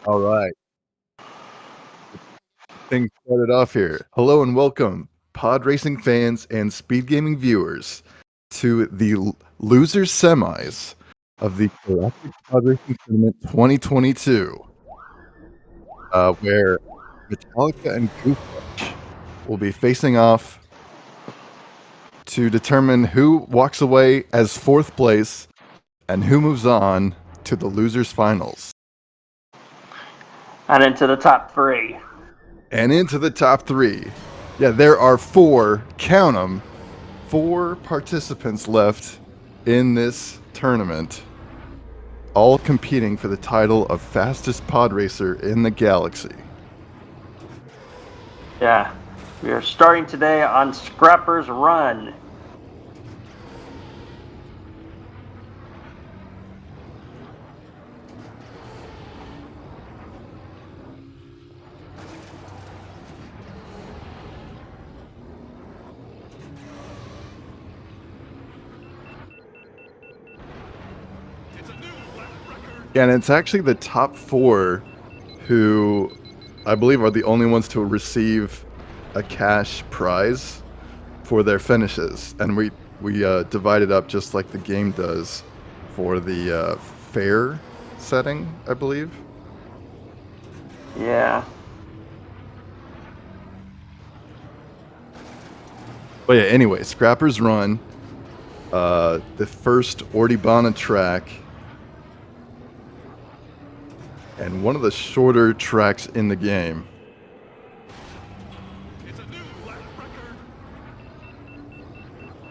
All right. Things started off here. Hello and welcome, pod racing fans and speed gaming viewers, to the losers semis of the Galactic Pod Racing Tournament 2022, where Metallica and Goofbrush will be facing off to determine who walks away as fourth place and who moves on to the losers finals. And into the top three. And into the top three. Yeah, there are count them, 4 participants left in this tournament, all competing for the title of fastest pod racer in the galaxy. Yeah. We are starting today on Scrapper's Run. Yeah, and it's actually the top 4 who I believe are the only ones to receive a cash prize for their finishes. And we divided up just like the game does for the fair setting, I believe. Yeah. But yeah, anyway, Scrapper's Run, the first Ordibana track, and one of the shorter tracks in the game.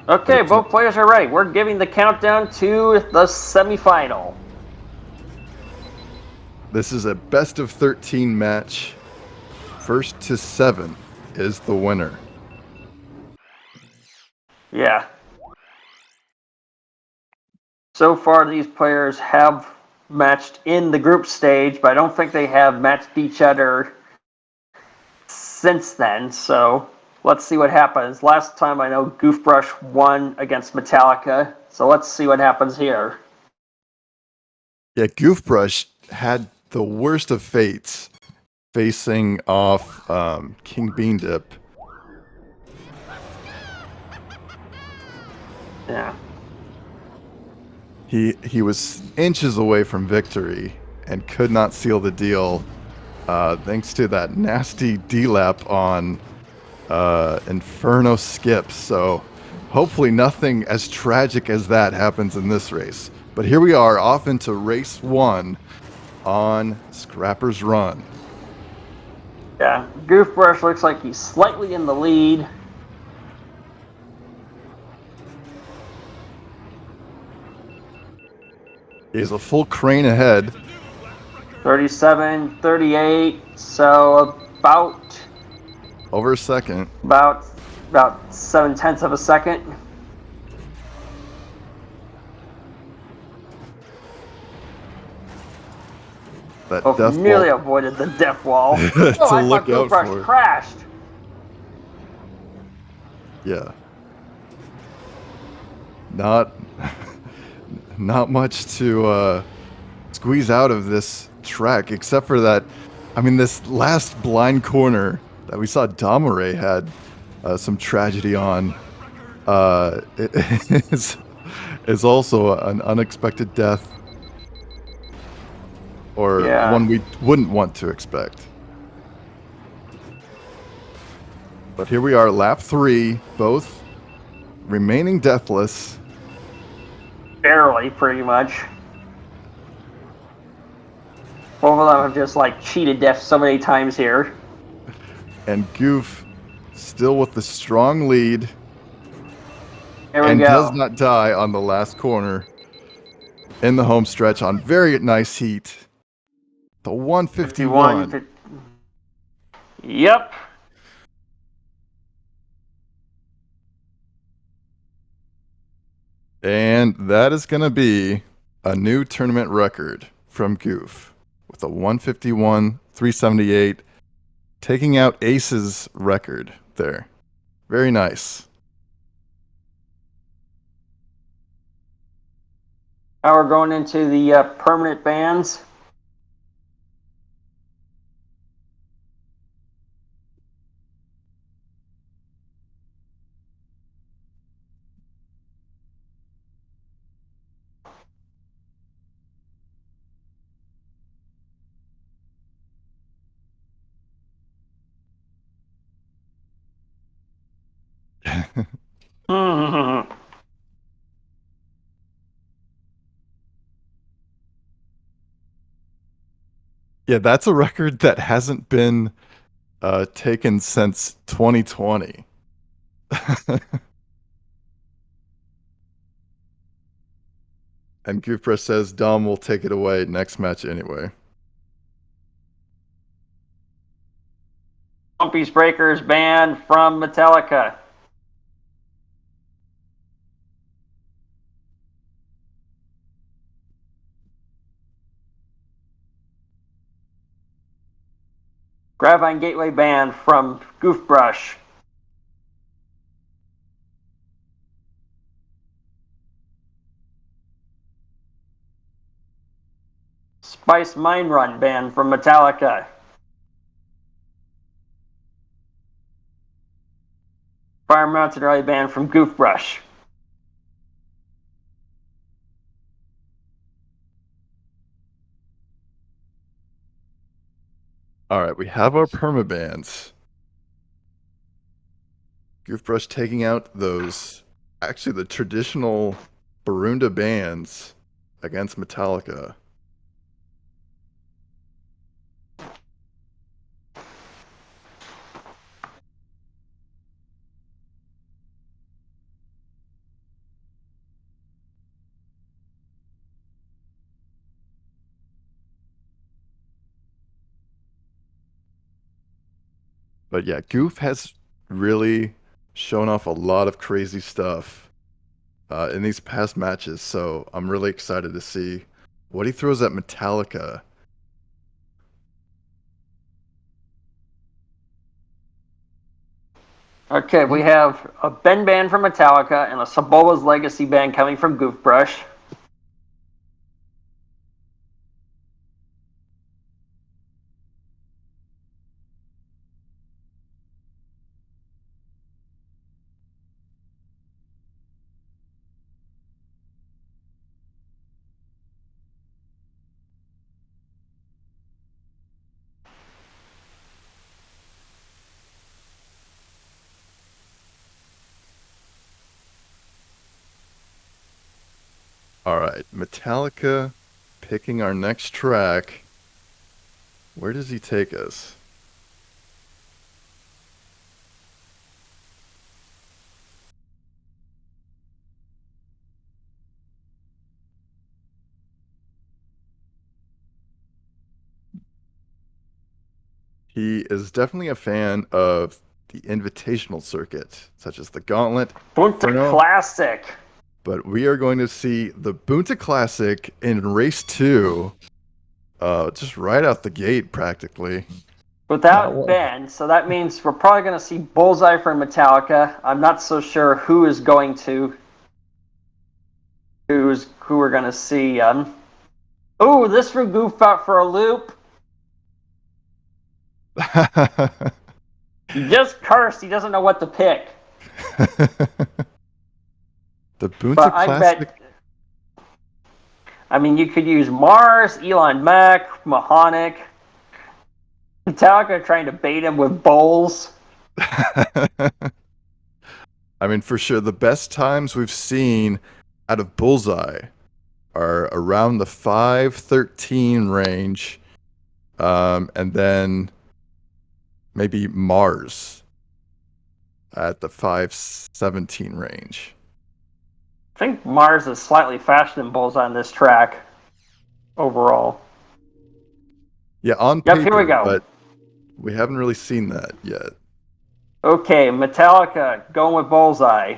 Okay, both players are ready. We're giving the countdown to the semifinal. This is a best of 13 match. First to 7 is the winner. Yeah. So far, these players have matched in the group stage, but I don't think they have matched each other since then. So let's see what happens. Last time I know Goofbrush won against Metallica, so let's see what happens here. Yeah, Goofbrush had the worst of fates facing off King Bean Dip. Yeah. He was inches away from victory and could not seal the deal thanks to that nasty D-lap on Inferno Skips. So hopefully nothing as tragic as that happens in this race. But here we are off into race 1 on Scrapper's Run. Yeah, Goofbrush looks like he's slightly in the lead. He's a full crane ahead. 37, 38, so about Over a second. About 7/10 of a second. That death nearly wall. Avoided the death wall. To I thought look out Goofbrush for. crashed. Yeah. Not much to squeeze out of this track, except for that. I mean, this last blind corner that we saw Damare had some tragedy on is also an unexpected death, or one we wouldn't want to expect. But here we are, lap 3, both remaining deathless. Barely, pretty much. Both of them have just cheated death so many times here. And Goof still with the strong lead. Here we and go. Does not die on the last corner in the home stretch on very nice heat. The 151. Yep. And that is going to be a new tournament record from Goof with a 151.378, taking out Ace's record there. Very nice. Now we're going into the permanent bans. Yeah, that's a record that hasn't been taken since 2020. And goofbrush says Dom will take it away next match anyway. Bumpy's Breakers band from Metallica. Gravine Gateway band from Goofbrush. Spice Mine Run band from Metallica. Fire Mountain Rally band from Goofbrush. All right, we have our permabands. Goofbrush taking out those, actually the traditional Barunda bands against Metallica. But yeah, Goof has really shown off a lot of crazy stuff in these past matches, so I'm really excited to see what he throws at Metallica. Okay, we have a Ben band from Metallica and a Sabola's Legacy band coming from Goofbrush. All right, Metallica picking our next track. Where does he take us? He is definitely a fan of the invitational circuit, such as the Gauntlet, Bunta Inferno, Classic. but we are going to see the Bunta Classic in Race 2, just right out the gate, practically. Without Ben, so that means we're probably going to see Bullseye from Metallica. I'm not so sure who we're going to see. Oh, this threw Goof out for a loop. He just cursed. He doesn't know what to pick. The Bunta But I Classic. bet. I mean, you could use Mars, Elon Mac, Mahonic. Metallica trying to bait him with bowls. I mean, for sure, the best times we've seen out of Bullseye are around the 5:13 range, and then maybe Mars at the 5:17 range. I think Mars is slightly faster than Bullseye on this track overall. Yeah, on Yep, paper, here we go. but we haven't really seen that yet. Okay, Metallica going with Bullseye.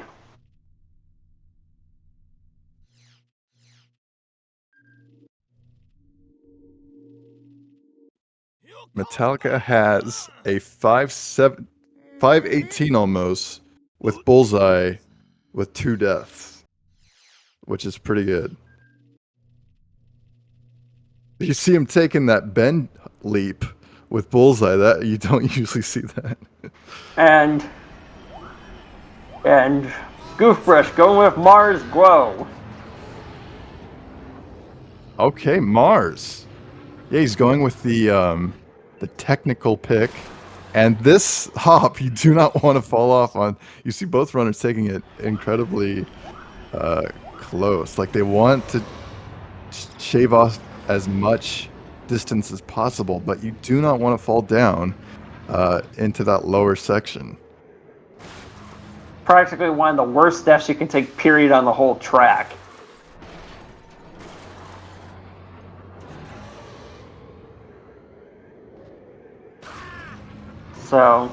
Metallica has a 518 almost with Bullseye with 2 deaths, which is pretty good. You see him taking that bend leap with Bullseye. That you don't usually see that. And Goofbrush going with Mars Glow. Okay, Mars. Yeah, he's going with the technical pick And this hop, you do not want to fall off on. You see both runners taking it incredibly close. Like they want to shave off as much distance as possible, but you do not want to fall down into that lower section. Practically one of the worst steps you can take, period, on the whole track. So,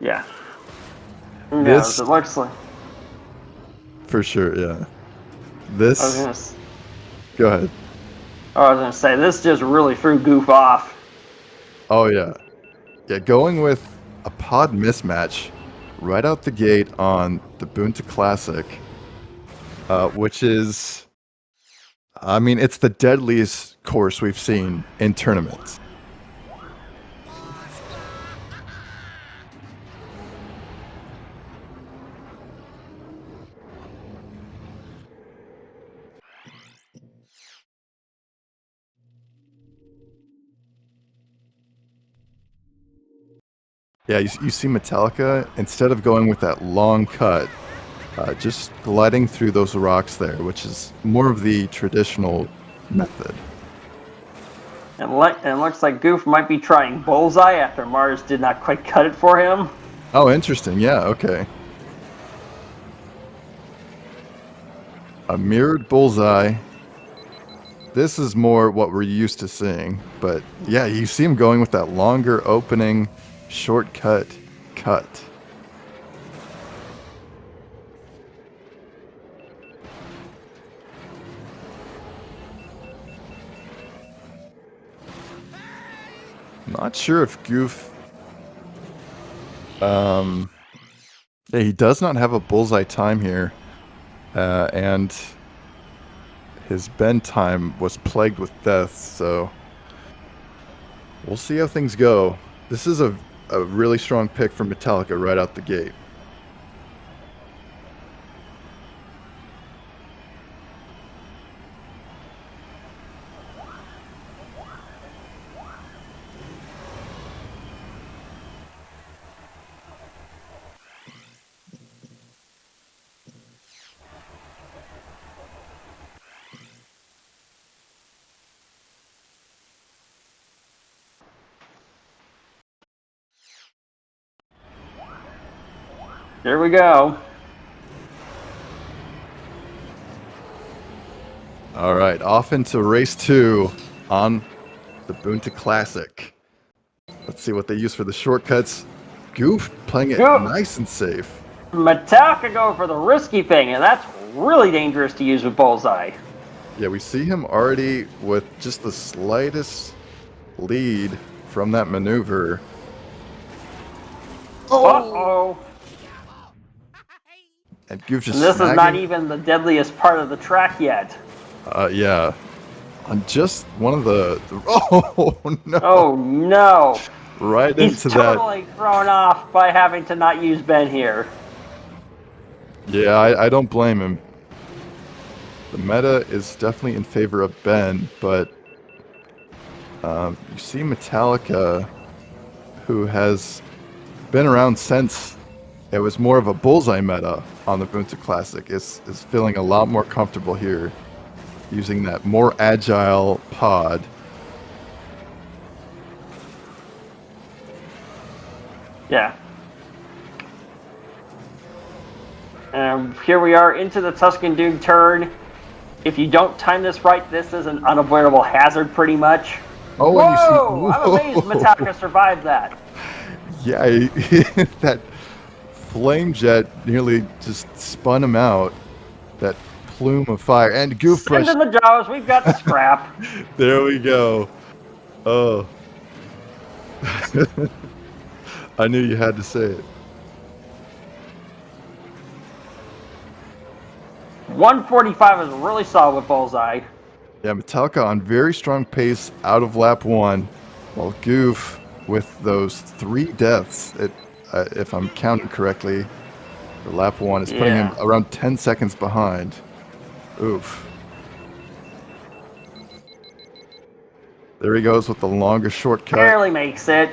yeah. Who knows? It looks like. For sure, yeah. Go ahead. I was gonna say, this just really threw Goof off. Oh, yeah. Yeah, going with a pod mismatch right out the gate on the Boonta Classic, which is, I mean, it's the deadliest course we've seen in tournaments. Yeah, you see Metallica, instead of going with that long cut, just gliding through those rocks there, which is more of the traditional method. And it looks like Goof might be trying Bullseye after Mars did not quite cut it for him. Oh, interesting. Yeah, okay. A mirrored Bullseye. This is more what we're used to seeing. But yeah, you see him going with that longer opening, shortcut cut. Not sure if Goof... yeah, he does not have a bullseye time here. And his bend time was plagued with death, so... We'll see how things go. This is a really strong pick for Metallica right out the gate. Here we go. All right, off into race 2 on the Boonta Classic. Let's see what they use for the shortcuts. Goof playing it nice and safe. Metallica go for the risky thing, and that's really dangerous to use with Bullseye. Yeah, we see him already with just the slightest lead from that maneuver. Uh-oh. And Goof just And this snagging. is not even the deadliest part of the track yet. Yeah. On just one of the oh, no. Oh, no. Right He's into that. totally thrown off by having to not use Ben here. Yeah, I don't blame him. The meta is definitely in favor of Ben, but you see Metallica, who has been around since it was more of a bullseye meta on the Boonta Classic, is feeling a lot more comfortable here, using that more agile pod. Yeah. Here we are into the Tuscan Duke turn. If you don't time this right, this is an unavoidable hazard pretty much. Oh, Whoa! and you see, I'm amazed Metallica survived that. Yeah, that flame jet nearly just spun him out. That plume of fire. And goofbrush. Send in the jaws, we've got scrap. There we go. Oh. I knew you had to say it. 145 is really solid with Bullseye. Yeah, Metallica on very strong pace out of lap 1, while Goof with those 3 deaths, if I'm counting correctly, for lap 1 is putting him around 10 seconds behind. Oof. There he goes with the longer shortcut. Barely makes it.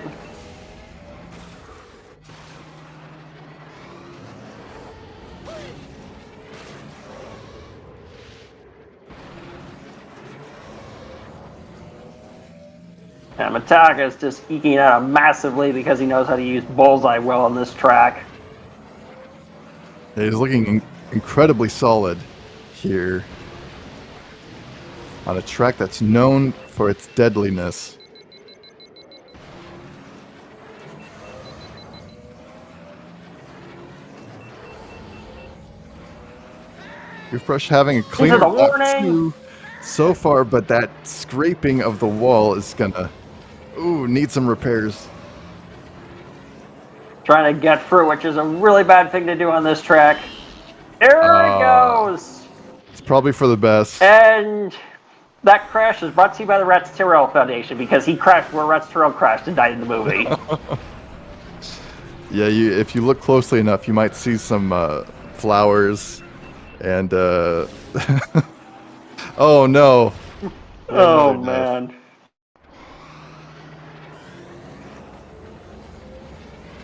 And Metallica is just eking out a massively because he knows how to use bullseye well on this track. He's looking incredibly solid here on a track that's known for its deadliness. Goofbrush having a cleaner the lap warning. too so far, but that scraping of the wall is gonna need some repairs. Trying to get through, which is a really bad thing to do on this track. There he goes! It's probably for the best. And that crash is brought to you by the Rats Tyrrell Foundation because he crashed where Rats Tyrrell crashed and died in the movie. Yeah, if you look closely enough, you might see some flowers and oh no. Oh man.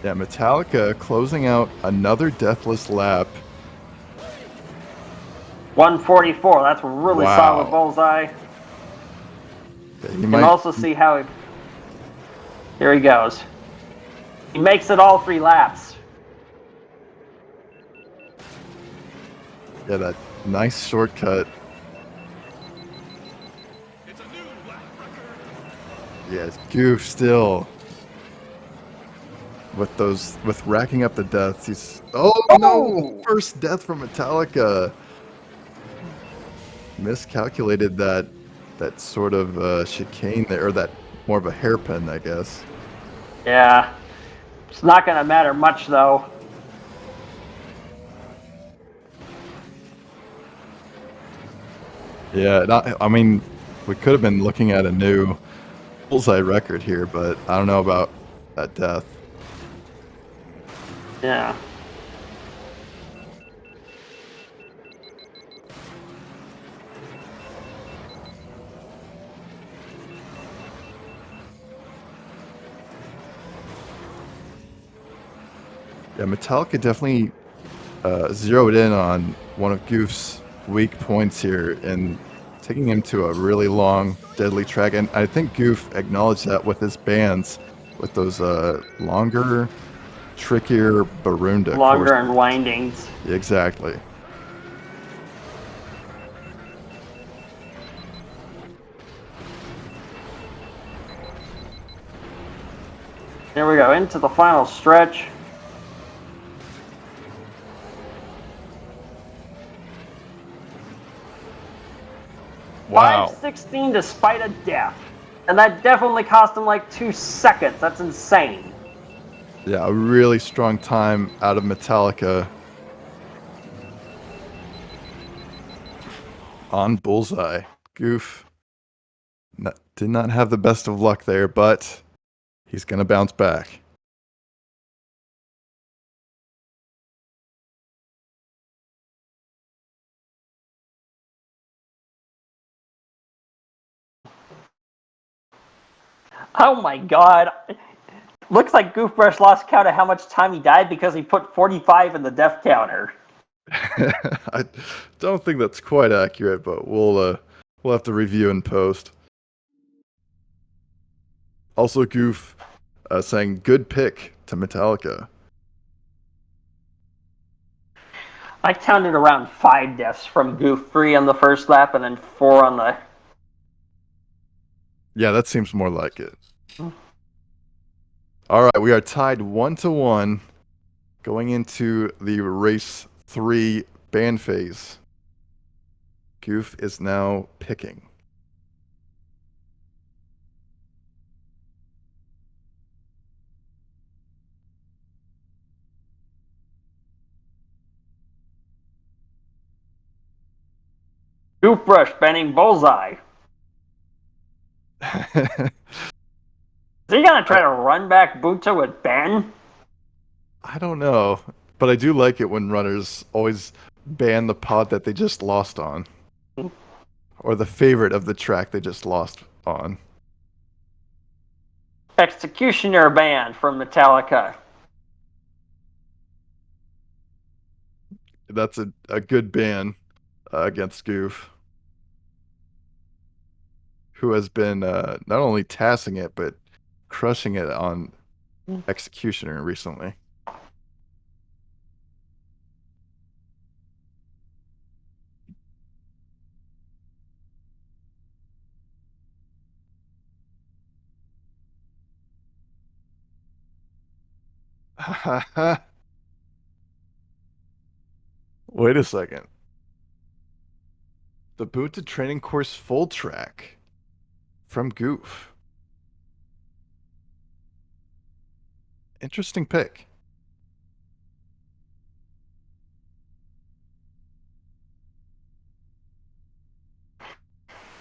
Yeah, Metallica closing out another deathless lap. 144, that's a really solid bullseye. Yeah, you can also see how here he goes. He makes it all 3 laps. Yeah, that nice shortcut. Yeah, it's Goof still. With racking up the deaths, he's no! First death from Metallica. Miscalculated that sort of chicane there, or that more of a hairpin, I guess. Yeah, it's not gonna matter much though. Yeah, I mean, we could have been looking at a new bullseye record here, but I don't know about that death. Yeah. Yeah, Metallica definitely zeroed in on one of Goof's weak points here and taking him to a really long, deadly track. And I think Goof acknowledged that with his bands, with those longer, trickier Barunda Longer and windings. Exactly. Here we go, into the final stretch. Wow. 5:16 despite a death. And that definitely cost him like 2 seconds. That's insane. Yeah, a really strong time out of Metallica on bullseye. Goof did not have the best of luck there, but he's going to bounce back. Oh my god. Looks like Goofbrush lost count of how much time he died because he put 45 in the death counter. I don't think that's quite accurate, but we'll have to review in post. Also, Goof saying good pick to Metallica. I counted around 5 deaths from Goof, 3 on the first lap and then 4 on the... Yeah, that seems more like it. All right, we are tied 1-1 going into the race 3 ban phase. Goof is now picking. Goofbrush banning bullseye. Is he gonna try to run back Buta with Ben? I don't know, but I do like it when runners always ban the pod that they just lost on. Or the favorite of the track they just lost on. Executioner band from Metallica. That's a good ban against Goof, who has been not only tassing it, but crushing it on Executioner recently. Wait a second. The Booted Training Course full track from Goof. Interesting pick.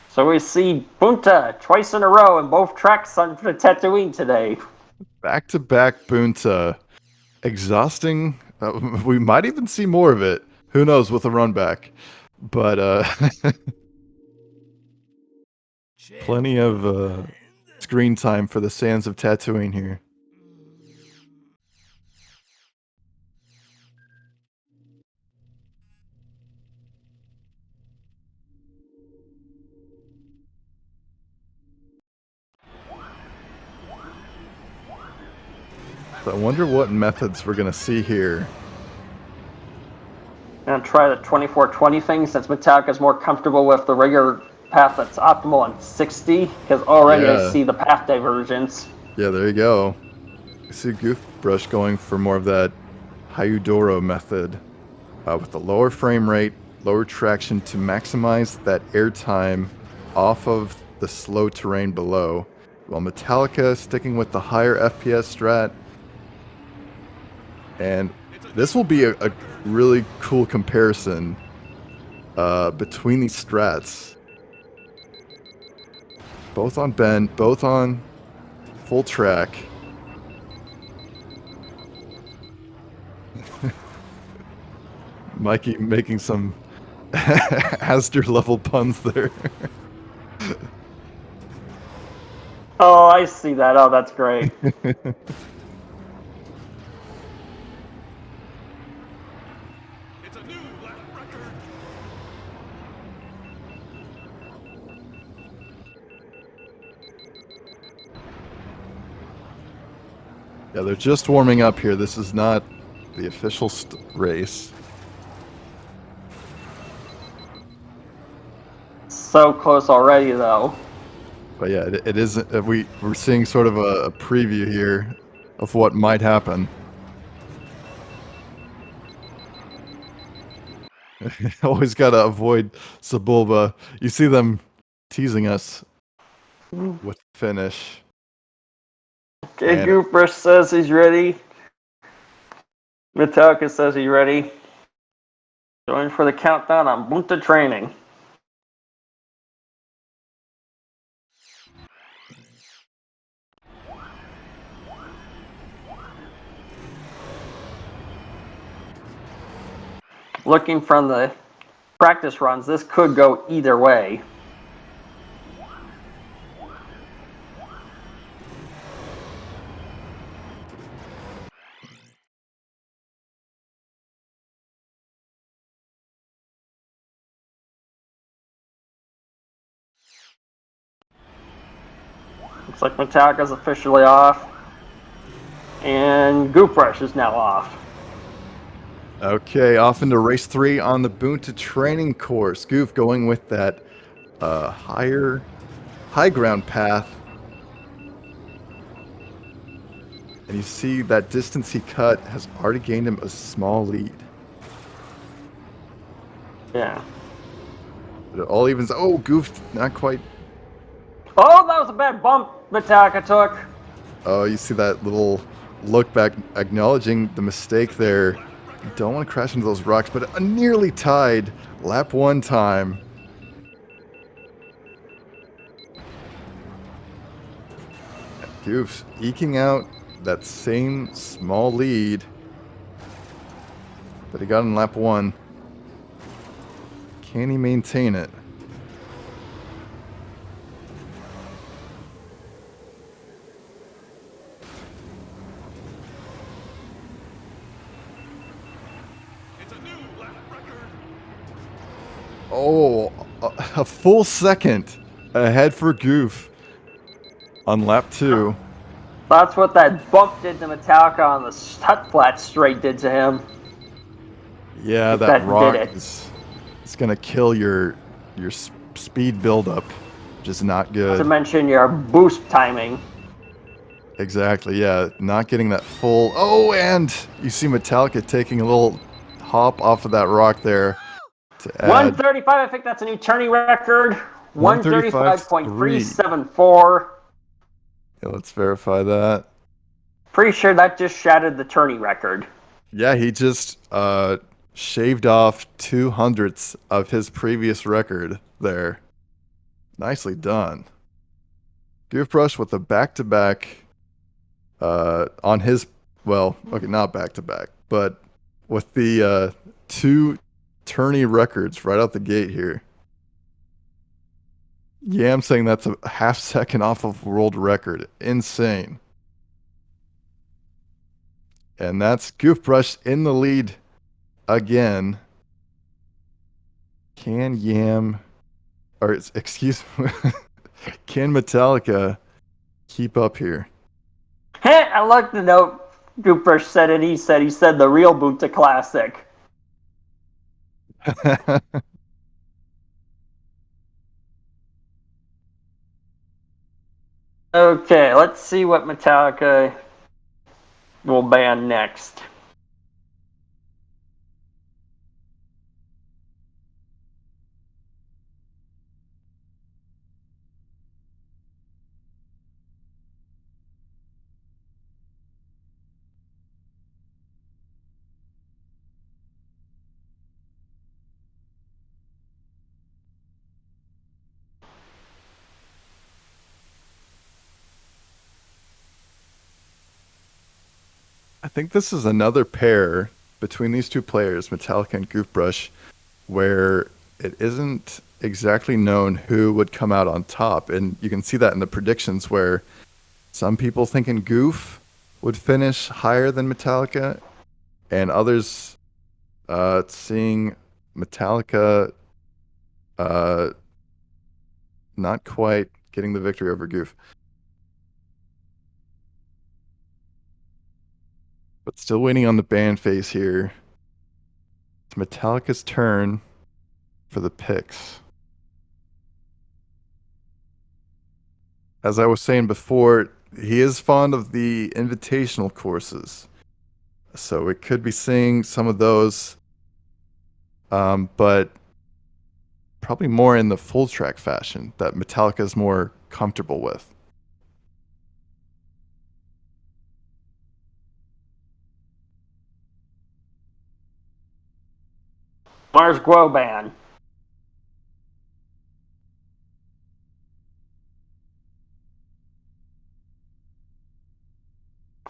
So we see Bunta twice in a row in both tracks on the Tatooine today. Back-to-back Boonta. Exhausting. We might even see more of it. Who knows with a run back. But plenty of screen time for the Sands of Tatooine here. So I wonder what methods we're going to see here. I'm going to try the 2420 thing since Metallica's more comfortable with the regular path that's optimal on 60, because already I see the path divergence. Yeah, there you go. I see Goofbrush going for more of that Hayudoro method with a lower frame rate, lower traction to maximize that airtime off of the slow terrain below, while Metallica sticking with the higher FPS strat. And this will be a really cool comparison between these strats. Both on bend, both on full track. Mikey making some Astor level puns there. Oh, I see that. Oh, that's great. Yeah, they're just warming up here. This is not the official race. So close already, though. But yeah, it is. We're seeing sort of a preview here of what might happen. Always got to avoid Sebulba. You see them teasing us with finish. Okay, And Goofbrush says he's ready. Metallica says he's ready. Join for the countdown on Bunta training. Looking from the practice runs, this could go either way. Looks like Metallica's officially off. And Goofbrush is now off. okay, off into race 3 on the Boonta training course. Goof going with that high ground path. And you see that distance he cut has already gained him a small lead. Yeah. But it all evens. Oh, Goof, not quite. Oh, that was a bad bump Metallica took. Oh, you see that little look back acknowledging the mistake there. You don't want to crash into those rocks, but a nearly tied lap 1 time. Goof's eking out that same small lead that he got in lap 1. Can he maintain it? Oh, a full second ahead for Goof on lap 2. That's what that bump did to Metallica on the hut flat straight did to him. Yeah, If that that did rock it. is it's gonna kill your speed buildup, which is not Not good. to mention your boost timing. Exactly, yeah. Not getting that full... Oh, and you see Metallica taking a little hop off of that rock there to add 135, I think that's a new tourney record. 135.3. 135.374. Yeah, let's verify that. Pretty sure that just shattered the tourney record. Yeah, he just shaved off 2/100ths of his previous record there. Nicely done. Goofbrush with a back-to-back on his, well, okay, not back-to-back, but with the 2 tourney records right out the gate here. Yeah, I'm saying that's a half second off of world record. Insane. And that's Goofbrush in the lead again. Can Yam, or excuse me, can Metallica keep up here? I like the note Goofbrush said it. He said the real Buta Classic. Okay, let's see what Metallica will ban next. I think this is another pair between these two players, Metallica and Goofbrush, where it isn't exactly known who would come out on top. And you can see that in the predictions where some people thinking Goof would finish higher than Metallica, and others seeing Metallica not quite getting the victory over Goof. But still waiting on the ban phase here. It's Metallica's turn for the picks. As I was saying before, he is fond of the invitational courses. So we could be seeing some of those, but probably more in the full track fashion that Metallica is more comfortable with. Mars Guo ban.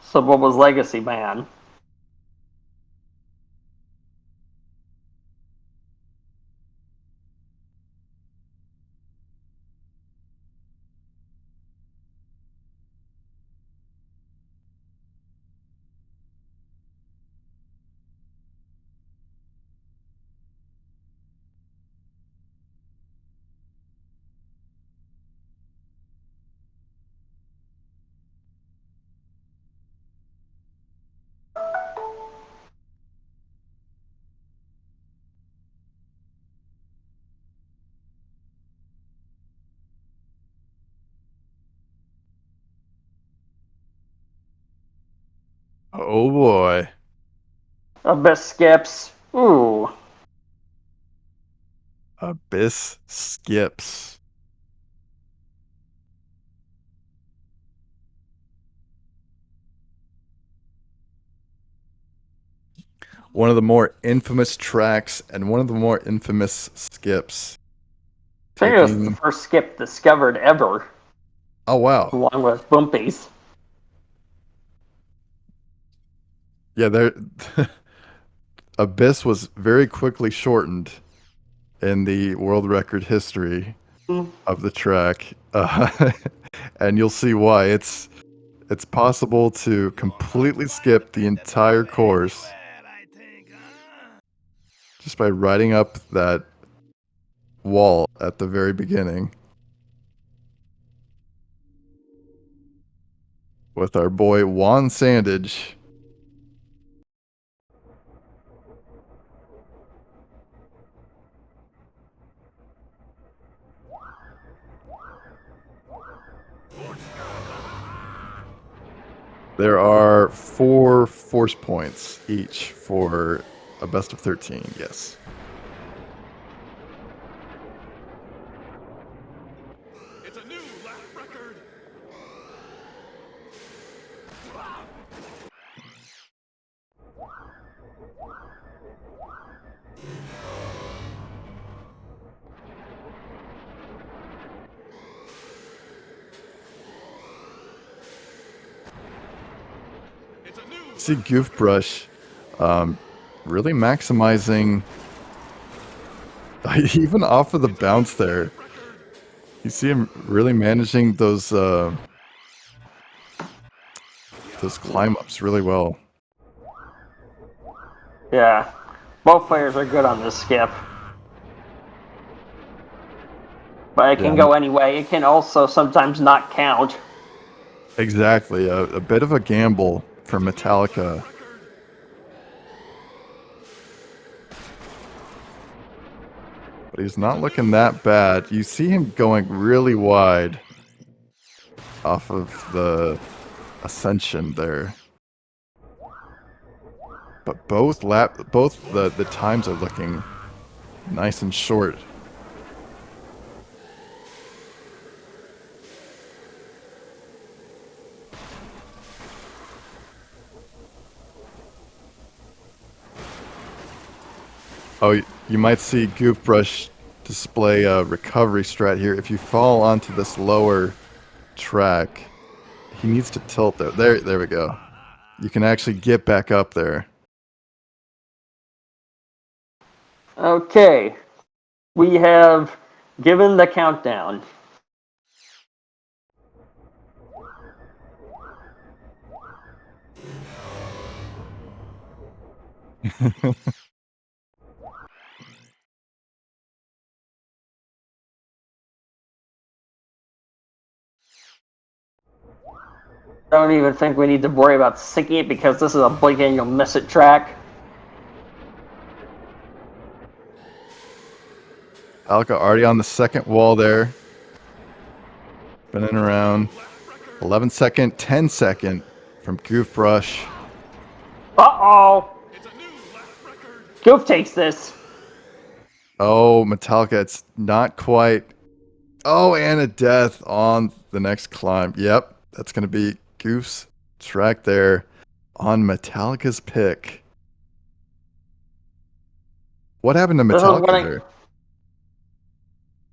So what was Legacy ban? Oh boy. Abyss skips. Ooh. Abyss skips. One of the more infamous tracks and one of the more infamous skips. I think it was the Taking... first skip discovered ever, Oh, wow. along with Bumpies. Yeah, there... Abyss was very quickly shortened in the world record history of the track. And you'll see why. It's possible to completely skip the entire course just by riding up that wall at the very beginning with our boy Juan Sandage. There are 4 force points each for a best of 13, yes. It's a new lap record. It's a new See goofbrush really maximizing even off of the bounce there. You see him really managing those climb ups really well. Yeah. Both players are good on this skip. But it Yeah, can go anyway. It can also sometimes not count. exactly. A bit of a gamble for Metallica. But he's not looking that bad. You see him going really wide off of the ascension there. But both the times are looking nice and short. Oh, you might see Goofbrush display a recovery strat here. If you fall onto this lower track, he needs to tilt there. There we go. You can actually get back up there. Okay. We have given the countdown. Don't even think we need to worry about syncing it because this is a blink and you'll miss it track. Alka already on the second wall there. Spinning around. 11 second, 10 second from Goofbrush. Uh-oh! Goof takes this. Oh, Metallica, it's not quite. Oh, and a death on the next climb. Yep, that's going to be Goof's track there on Metallica's pick. What happened to This is Metallica when there?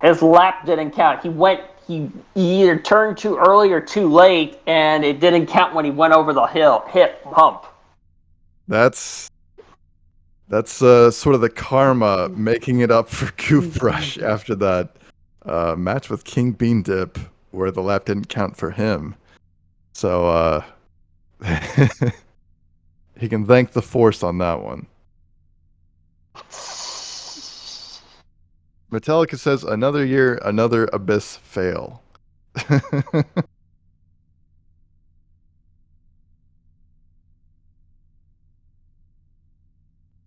his lap didn't count. He either turned too early or too late, and it didn't count when he went over the hip hump. That's sort of the karma making it up for Goofbrush after that match with King Bean Dip where the lap didn't count for him. So he can thank the Force on that one. Metallica says another year, another Abyss fail.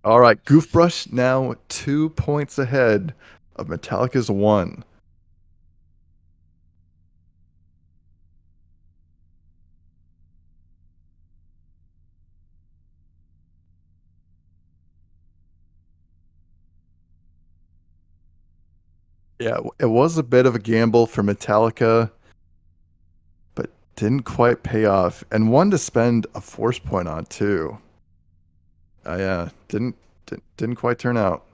All right, Goofbrush now 2 points ahead of Metallica's 1. Yeah, it was a bit of a gamble for Metallica, but didn't quite pay off, and one to spend a force point on too. Yeah, didn't quite turn out.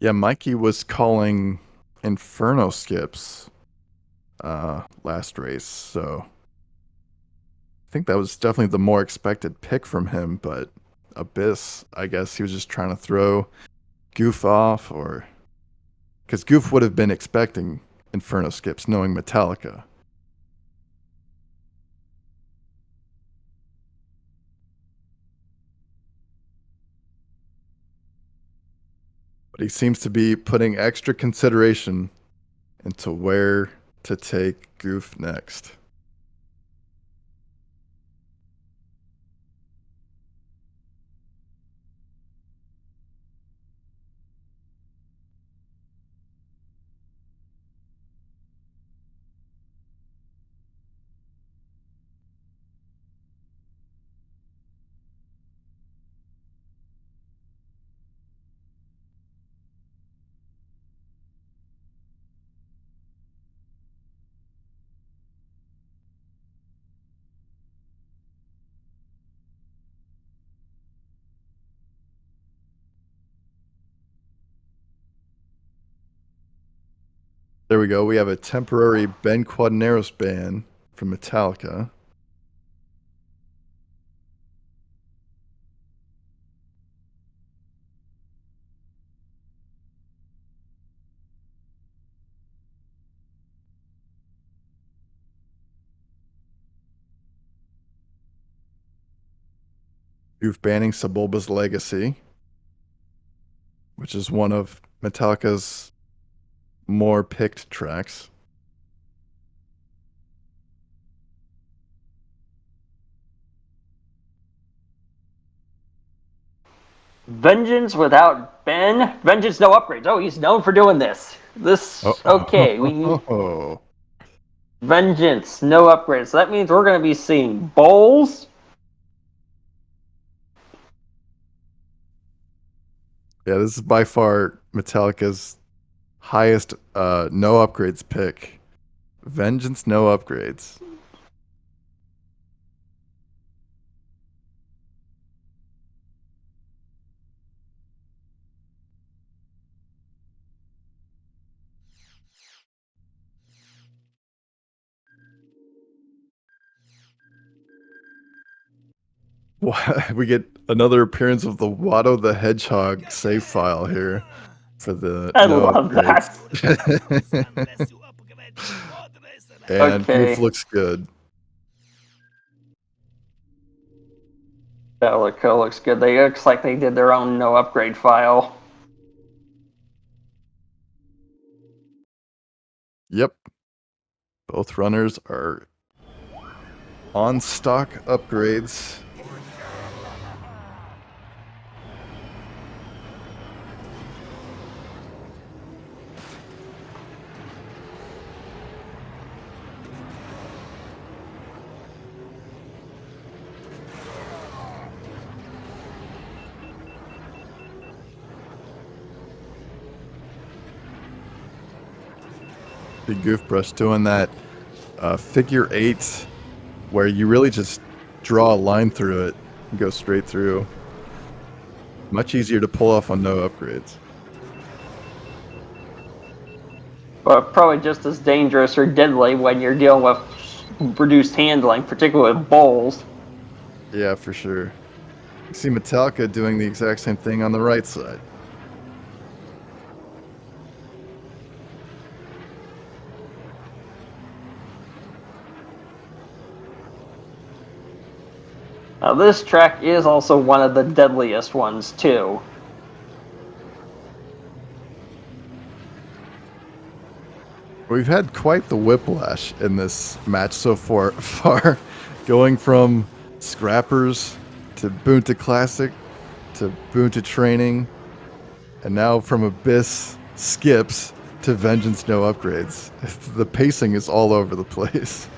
Yeah, Mikey was calling Inferno skips last race, so I think that was definitely the more expected pick from him, but Abyss, I guess he was just trying to throw Goof off, or because Goof would have been expecting Inferno skips knowing Metallica. But he seems to be putting extra consideration into where to take Goof next. There we go. We have a temporary Ben Quadinaros ban from Metallica. Goof banning Sebulba's Legacy, which is one of Metallica's more picked tracks. Vengeance without Ben. Vengeance no upgrades. Oh, he's known for doing this. Okay. Oh. Vengeance no upgrades. So that means we're going to be seeing bowls. Yeah, this is by far Metallica's highest no upgrades pick. Vengeance no upgrades. We get another appearance of the Watto the Hedgehog save file here for the I no love that. upgrades. And Okay. Goof looks good. Metallica looks good. They looks like they did their own no upgrade file. Yep. Both runners are on stock upgrades. The goofbrush doing that figure eight where you really just draw a line through it and go straight through. Much easier to pull off on no upgrades. But probably just as dangerous or deadly when you're dealing with reduced handling, particularly with bowls. Yeah, for sure. You see Metallica doing the exact same thing on the right side. Now this track is also one of the deadliest ones too. We've had quite the whiplash in this match so far, going from Scrappers to Boonta Classic to Boonta Training, and now from Abyss Skips to Vengeance No Upgrades. The pacing is all over the place.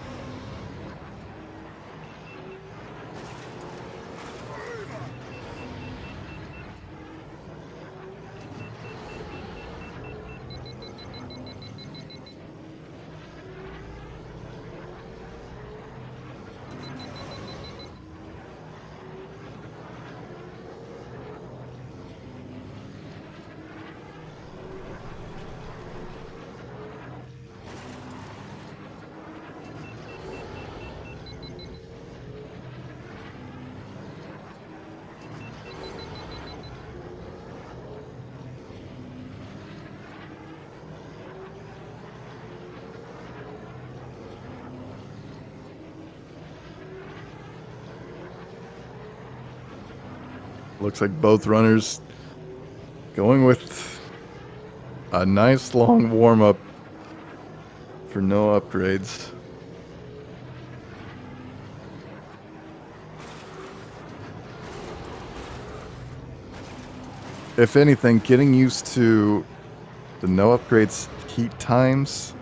Looks like both runners going with a nice long warm-up for no upgrades. If anything, getting used to the no upgrades heat times,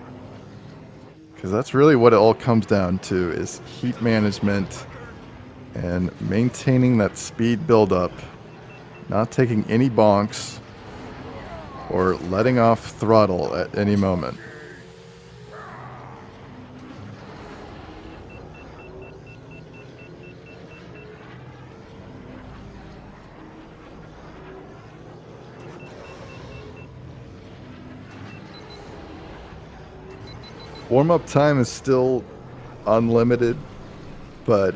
because that's really what it all comes down to, is heat management and maintaining that speed buildup, not taking any bonks or letting off throttle at any moment. Warm-up time is still unlimited, but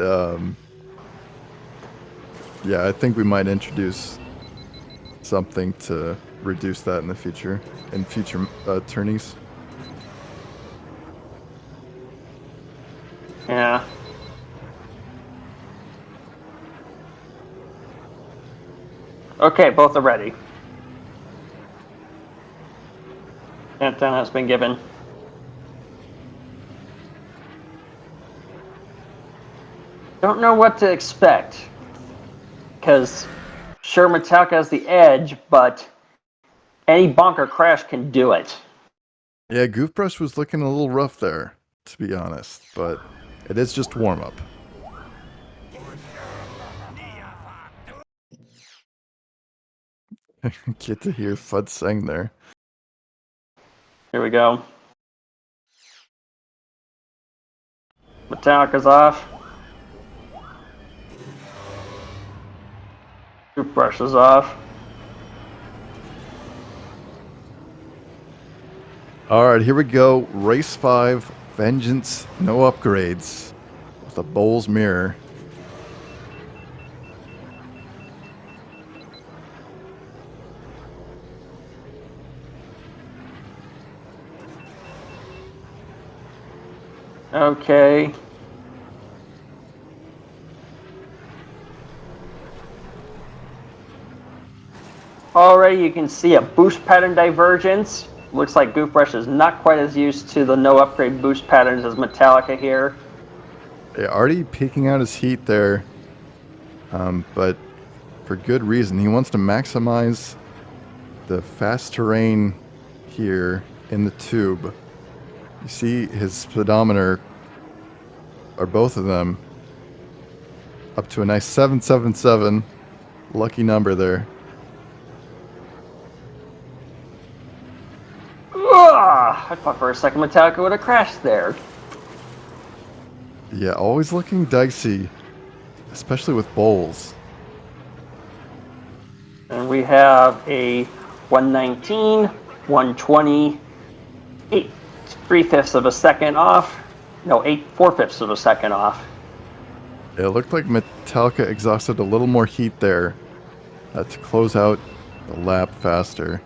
yeah, I think we might introduce something to reduce that in the future, in future tourneys. Yeah. Okay, both are ready. Countdown has been given. Don't know what to expect, because sure, Metallica has the edge, but any bonker crash can do it. Yeah, goofbrush was looking a little rough there, to be honest, but it is just warm-up. Get to hear Fudd sing there. Here we go. Metallica's off. Toothbrush is off. Alright, here we go. Race 5, Vengeance, no upgrades, with a Bowls mirror. Okay. Already you can see a boost pattern divergence. Looks like Goofbrush is not quite as used to the no upgrade boost patterns as Metallica here. Yeah, already peeking out his heat there, but for good reason. He wants to maximize the fast terrain here in the tube. You see his speedometer, or both of them, up to a nice 777. Lucky number there. Ugh, I thought for a second Metallica would have crashed there. Yeah, always looking dicey, especially with bowls. And we have a 119, 120, 8 3/5 of a second off. No, 8 4/5 of a second off. It looked like Metallica exhausted a little more heat there to close out the lap faster.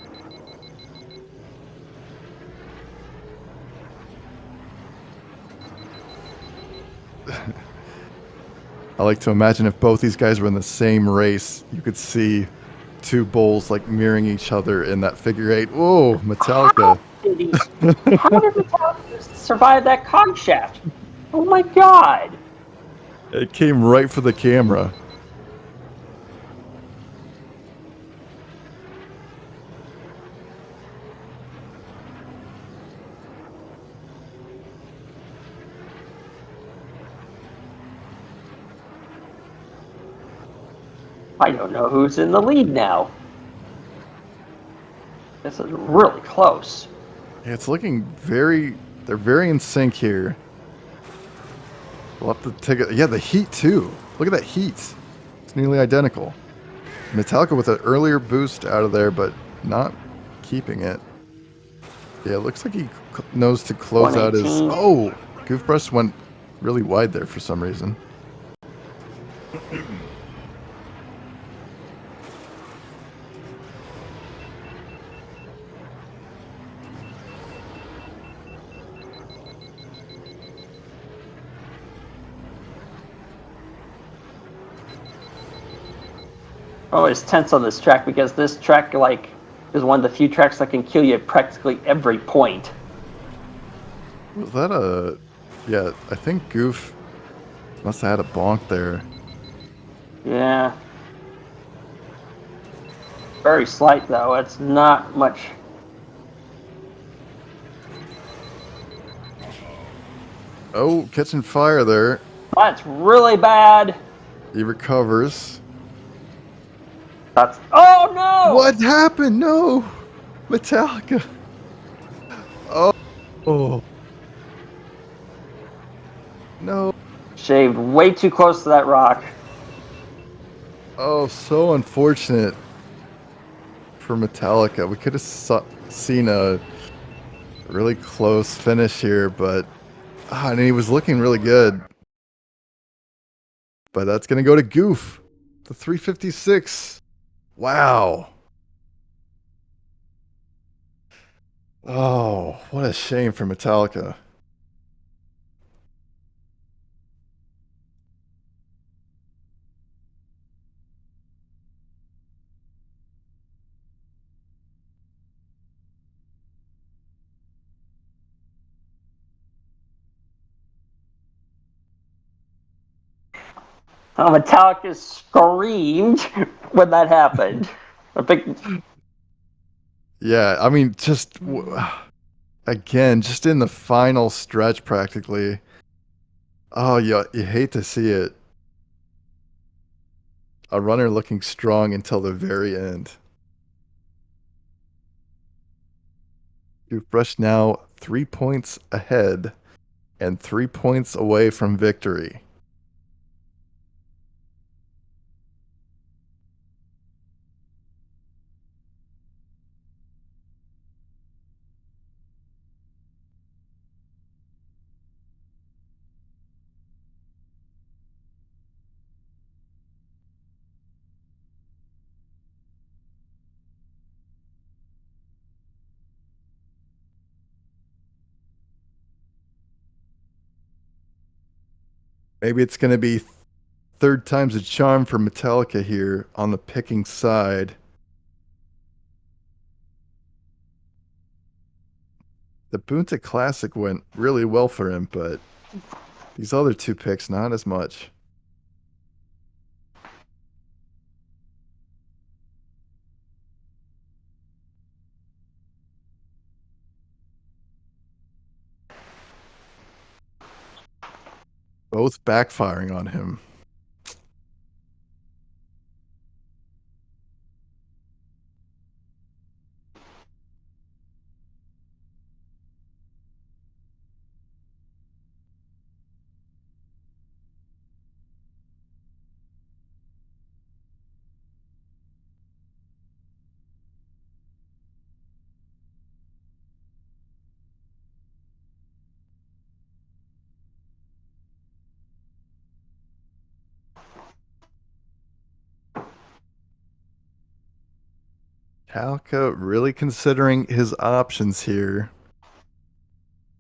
I like to imagine if both these guys were in the same race, you could see two bowls like mirroring each other in that figure eight. Whoa, Metallica. How did Metallica survive that cog shaft? Oh my god! It came right for the camera. I don't know who's in the lead now. This is really close. Yeah, it's looking they're very in sync here. We'll have to take it. Yeah, the heat too. Look at that heat. It's nearly identical. Metallica with an earlier boost out of there, but not keeping it. Yeah, it looks like he knows to close out his... 118. Oh! Goofbrush went really wide there for some reason. always tense on this track because this track, like, is one of the few tracks that can kill you at practically every point. Was that a... Yeah, I think Goof must have had a bonk there. Yeah. Very slight, though. It's not much. Oh, catching fire there. That's really bad. He recovers. That's. Oh, no! What happened? No! Metallica! Oh! Oh! No! Shaved way too close to that rock. Oh, so unfortunate for Metallica. We could have seen a really close finish here, but and he was looking really good. But that's going to go to Goof. The 356. Wow. Oh, what a shame for Metallica. Metallica screamed when that happened. I think. Yeah, I mean, just again, just in the final stretch practically. Oh, you hate to see it. A runner looking strong until the very end. Goofbrush now 3 points ahead and 3 points away from victory. Maybe it's going to be third time's a charm for Metallica here on the picking side. The Bunta Classic went really well for him, but these other two picks, not as much. Both backfiring on him. Metallica really considering his options here.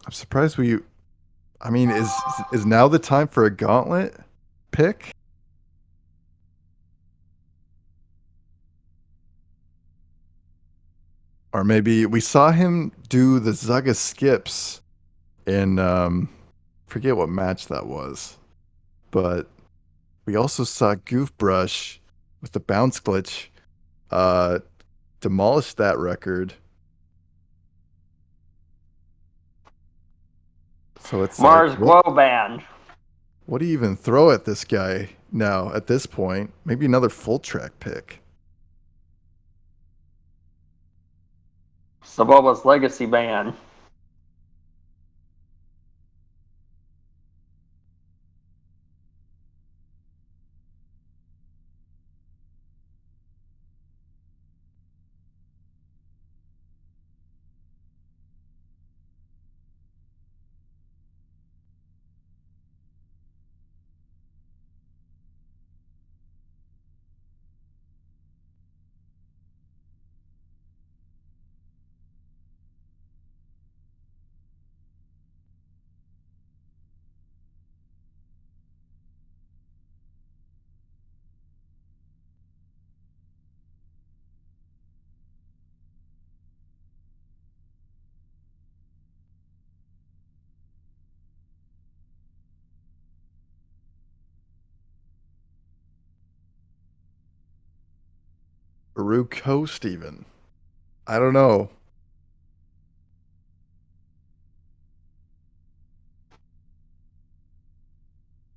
I'm surprised I mean, is now the time for a gauntlet pick? Or maybe we saw him do the Zaga skips in forget what match that was. But we also saw Goofbrush with the bounce glitch uh demolish that record. So it's like Mars Glow Band. what do you even throw at this guy now at this point? Maybe another full track pick. Saboba's Legacy Band. Baru Coast even. I don't know.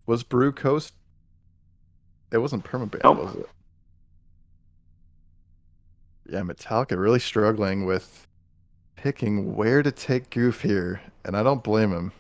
Was Baru Coast? It wasn't permabanned, Nope. was it? Yeah, Metallica really struggling with picking where to take Goof here, and I don't blame him.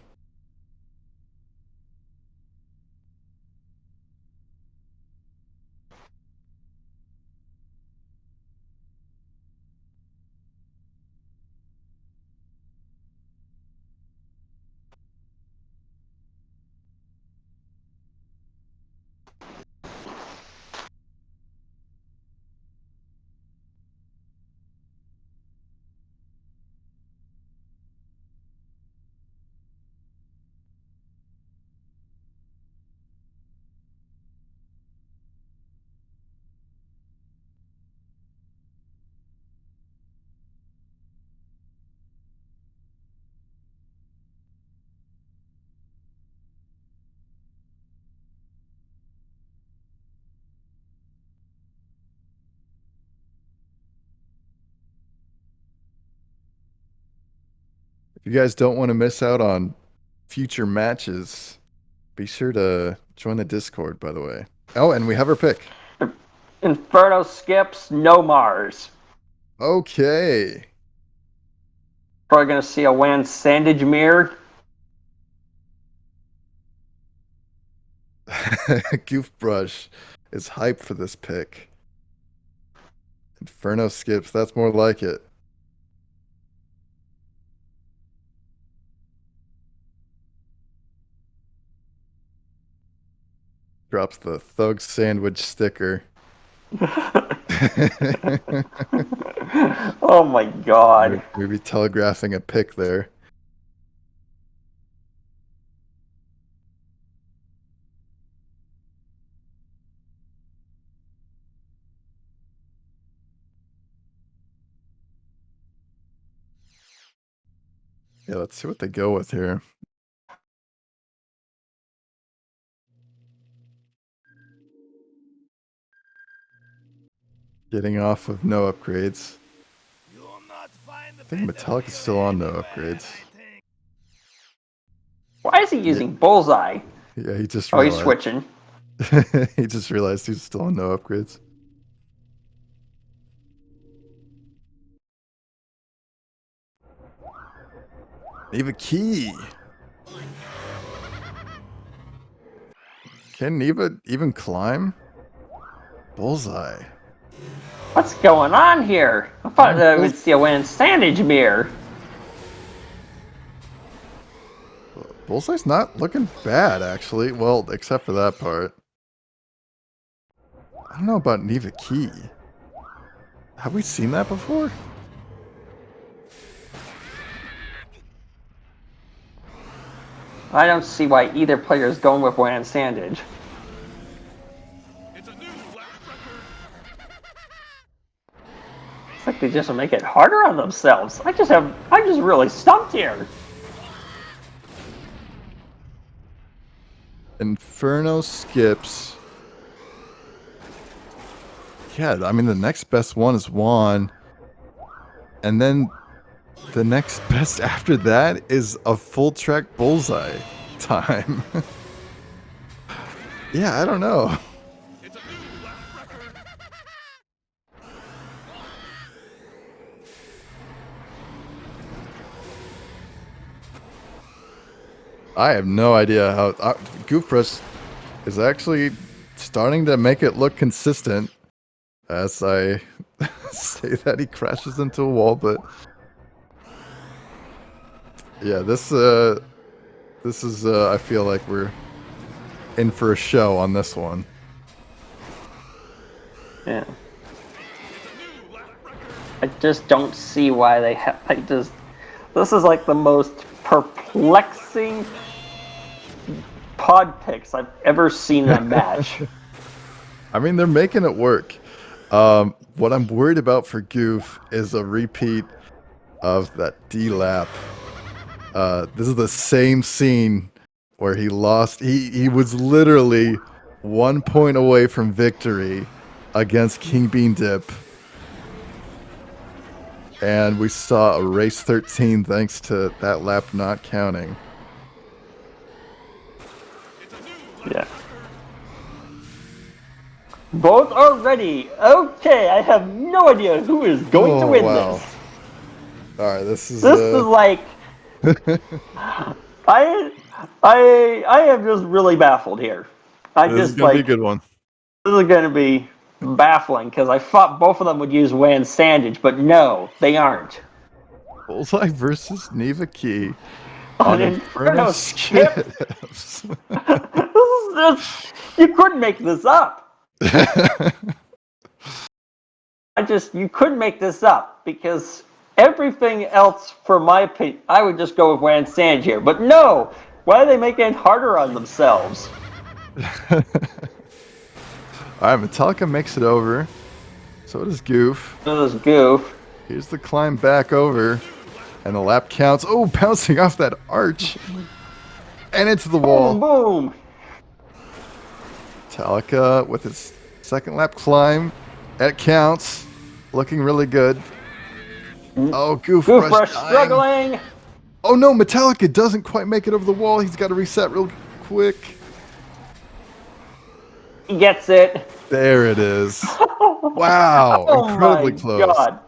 If you guys don't want to miss out on future matches, be sure to join the Discord, by the way. Oh, and we have our pick. Inferno skips, no Mars. Okay. Probably going to see a WAN sandage mirror. Goofbrush is hype for this pick. Inferno skips, that's more like it. Drops the thug sandwich sticker. Oh my god. Maybe telegraphing a pick there. Yeah, let's see what they go with here. Getting off of no upgrades. I think Metallica's still on no upgrades. Why is he using Bullseye? Yeah, he just Oh, he's realized. switching. He just realized he's still on no upgrades. Neva Key. Can Neva even climb? Bullseye. What's going on here? I thought that would see a WAN sandage mirror. Bullseye's not looking bad, actually. Well, except for that part. I don't know about Neva Key. Have we seen that before? I don't see why either player is going with WAN sandage. It's a new lap record. It's like they just make it harder on themselves. I'm just really stumped here. Inferno skips. Yeah, I mean, the next best one is Juan. And then the next best after that is a full track Bullseye time. Yeah, I don't know. It's a new lap record. I have no idea how Goofbrush is actually starting to make it look consistent as I say that he crashes into a wall, but yeah, this is I feel like we're in for a show on this one. Yeah. I just don't see why they have. This is like the most perplexing pod picks I've ever seen in a match. I mean, they're making it work. What I'm worried about for Goof is a repeat of that D-lap. This is the same scene where he lost. He was literally 1 point away from victory against King Bean Dip, And we saw a race 13 thanks to that lap not counting. It's a new lap Yeah. record. Both are ready. Okay, I have no idea who is going to Oh, win wow. this. All right, this is This is like I I am just really baffled here. I this is just gonna be a like good one. this is going to be baffling because I thought both of them would use Wan Sandage, but no, they aren't. Bullseye versus Neva Key On on Inferno Inferno Skip, Skips. this is just you couldn't make this up. You couldn't make this up because everything else, for my opinion, I would just go with Wan Sandage here. But no, why are they making it harder on themselves? All right, Metallica makes it over. So does Goof. This is goof. Here's the climb back over. And the lap counts. Oh, bouncing off that arch. And into the wall. Boom, boom. Metallica with his second lap climb. That counts. Looking really good. Oh, Goofbrush Goofbrush dying. struggling. Oh no, Metallica doesn't quite make it over the wall. He's got to reset real quick. He gets it. There it is. Wow, Oh incredibly my close. god.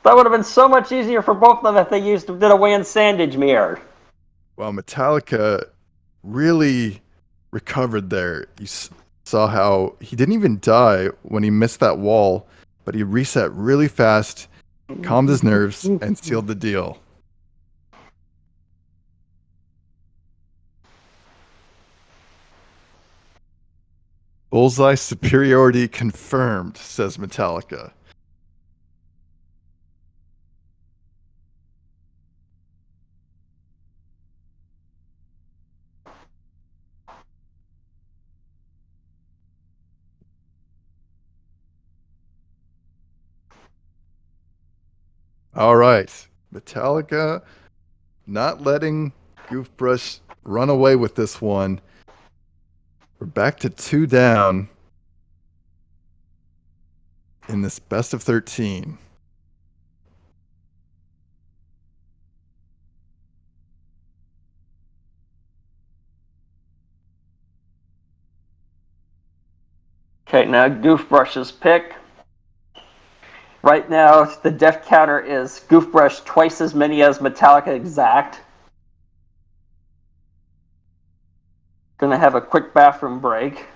That would have been so much easier for both of them if they did a Wan Sandage mirror. Well, Metallica really recovered there. You saw how he didn't even die when he missed that wall, but he reset really fast, calmed his nerves, and sealed the deal. Bullseye superiority confirmed, says Metallica. All right. Metallica not letting Goofbrush run away with this one. We're back to 2 down in this best of 13. Okay, now Goofbrush's pick. Right now, the death counter is Goofbrush twice as many as Metallica exact. Gonna have a quick bathroom break.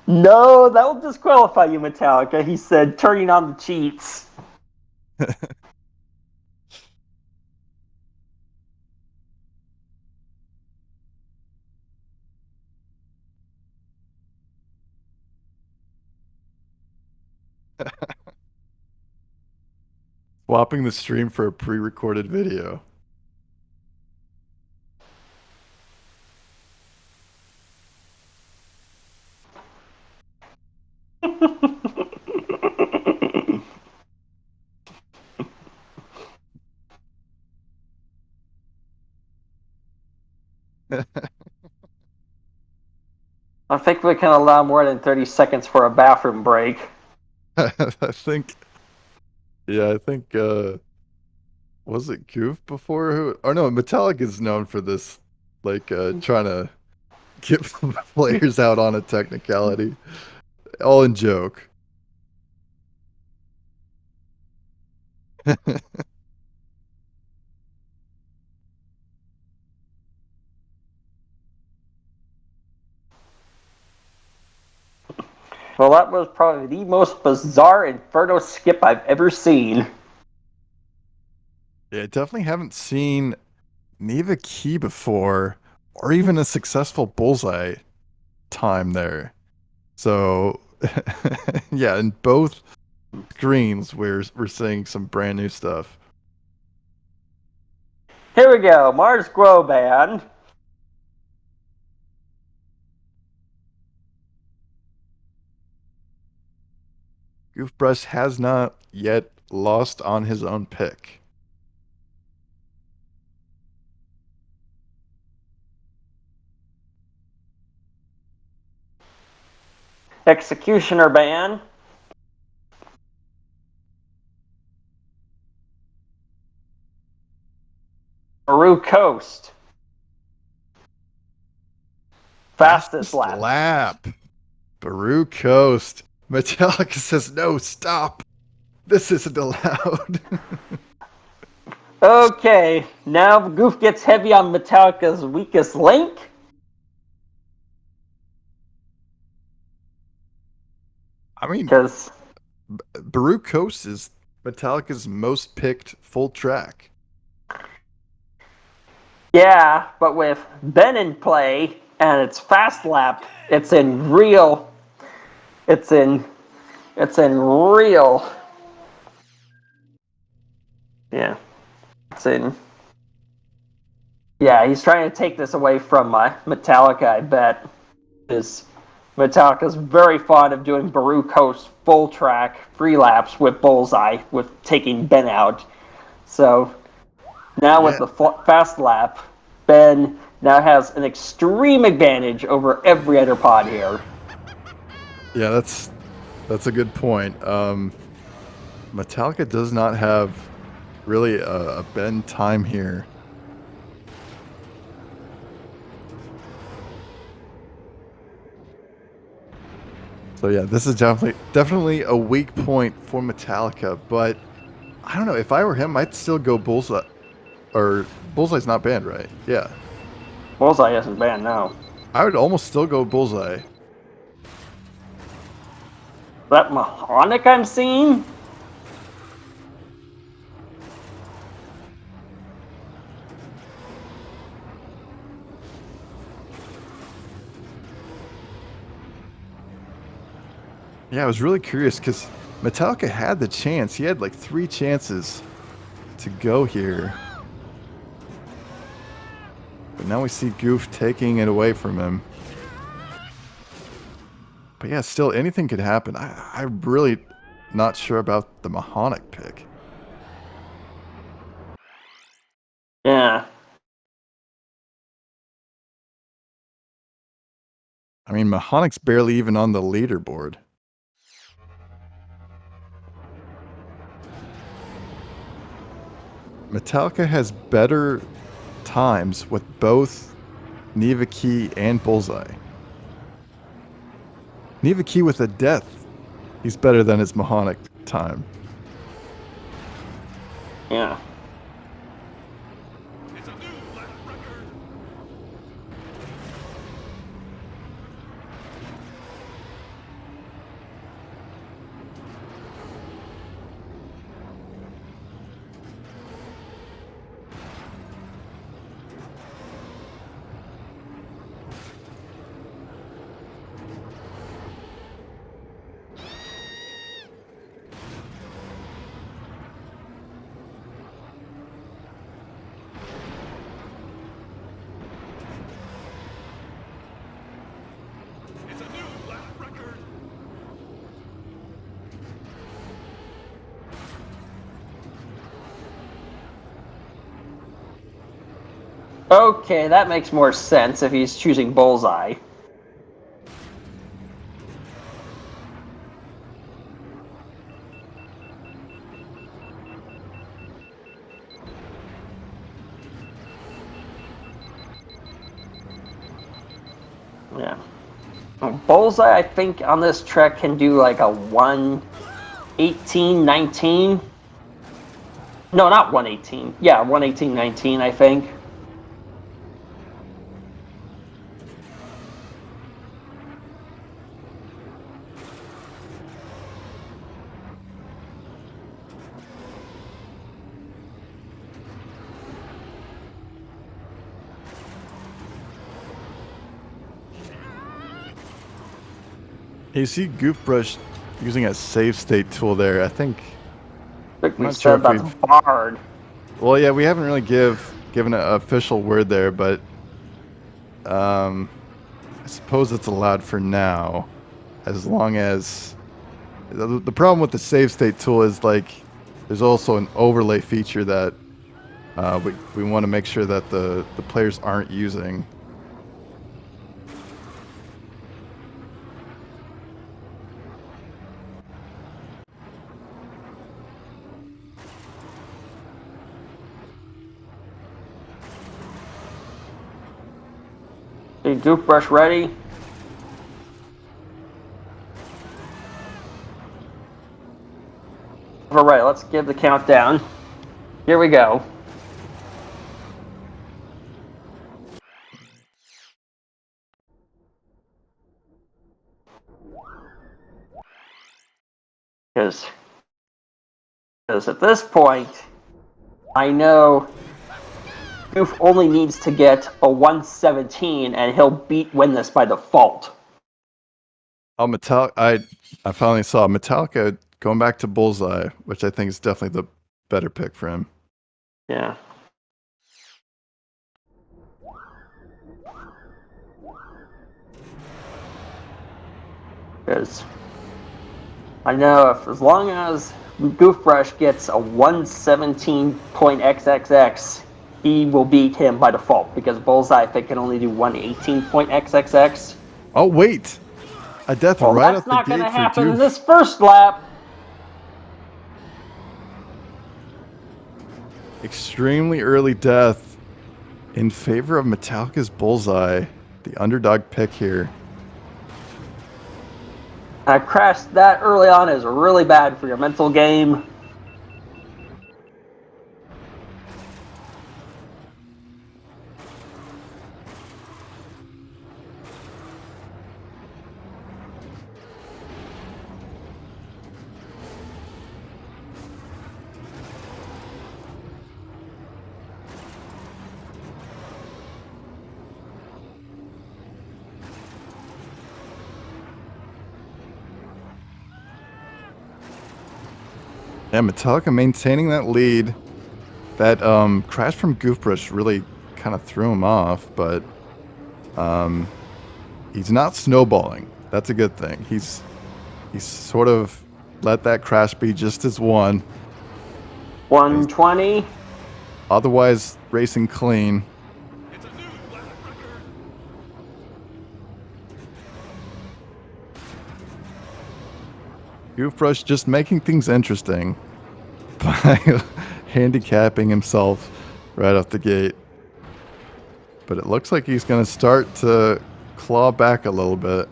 No, that will disqualify you, Metallica. He said, turning on the cheats. Swapping the stream for a pre-recorded video. I think we can allow more than 30 seconds for a bathroom break. I think, was it Goof before? Who? Or no, Metallica is known for this, like, trying to get players out on a technicality. All in joke. Well, that was probably the most bizarre Inferno skip I've ever seen. Yeah, definitely haven't seen Neva Key before, or even a successful bullseye time there. So, yeah, in both screens, we're seeing some brand new stuff. Here we go, Mars Grow Band. Goofbrush has not yet lost on his own pick. Executioner ban. Peru Coast. Fastest lap. lap. Baru Coast. Metallica says, no, stop. This isn't allowed. Okay, now Goof gets heavy on Metallica's weakest link. I mean, Because, Baru Coast is Metallica's most picked full track. yeah, but with Ben in play and it's fast lap, it's in real. It's in real. Yeah, it's in. Yeah, he's trying to take this away from Metallica, I bet. Because Metallica's very fond of doing Baru Coast full track free laps with Bullseye, with taking Ben out. So now with Yeah. the fast lap, Ben now has an extreme advantage over every other pod here. Yeah, that's a good point. Metallica does not have really a bend time here. So yeah, this is definitely a weak point for Metallica, but I don't know, if I were him, I'd still go Bullseye. Or Bullseye's not banned, right? Yeah. Bullseye isn't banned now. I would almost still go Bullseye. That Mahonic I'm seeing? Yeah, I was really curious because Metallica had the chance. He had like 3 chances to go here. But now we see Goof taking it away from him. But yeah, still anything could happen. I'm really not sure about the Mahonic pick. Yeah. I mean, Mahonic's barely even on the leaderboard. Metallica has better times with both Neva Key and Bullseye. Neva Key with a death. He's better than his Mahonic time. Yeah. It's a new lap record. It's a new lap record. Okay, that makes more sense if he's choosing Bullseye. Yeah. Bullseye, I think, on this track can do like a 1:18:19. No, not 1:18. Yeah, 1:18:19, I think. You see Goofbrush using a save state tool there. I think. I think I'm we not sure said if that's we've. barred. Well, yeah, we haven't really given an official word there, but I suppose it's allowed for now, as long as the problem with the save state tool is like there's also an overlay feature that we want to make sure that the players aren't using. Goofbrush ready. All right, let's give the countdown. Here we go. Because at this point, I know Goof only needs to get a 117 and he'll win this by default. Oh, I finally saw Metallica going back to Bullseye, which I think is definitely the better pick for him. Yeah. Because I know as long as Goofbrush gets a 117.xxx, he will beat him by default, because Bullseye, I think, can only do 118.xxx. Oh, wait! A death Well, right that's out the not going gate to for happen in Doof. this first lap. Extremely early death in favor of Metallica's Bullseye, the underdog pick here. A crash that early on is really bad for your mental game. Yeah, Metallica maintaining that lead. That crash from Goofbrush really kind of threw him off, but he's not snowballing. That's a good thing. He's sort of let that crash be just his one. 120. Otherwise, racing clean. It's a new lap record. Goofbrush just making things interesting by handicapping himself right off the gate. But it looks like he's going to start to claw back a little bit.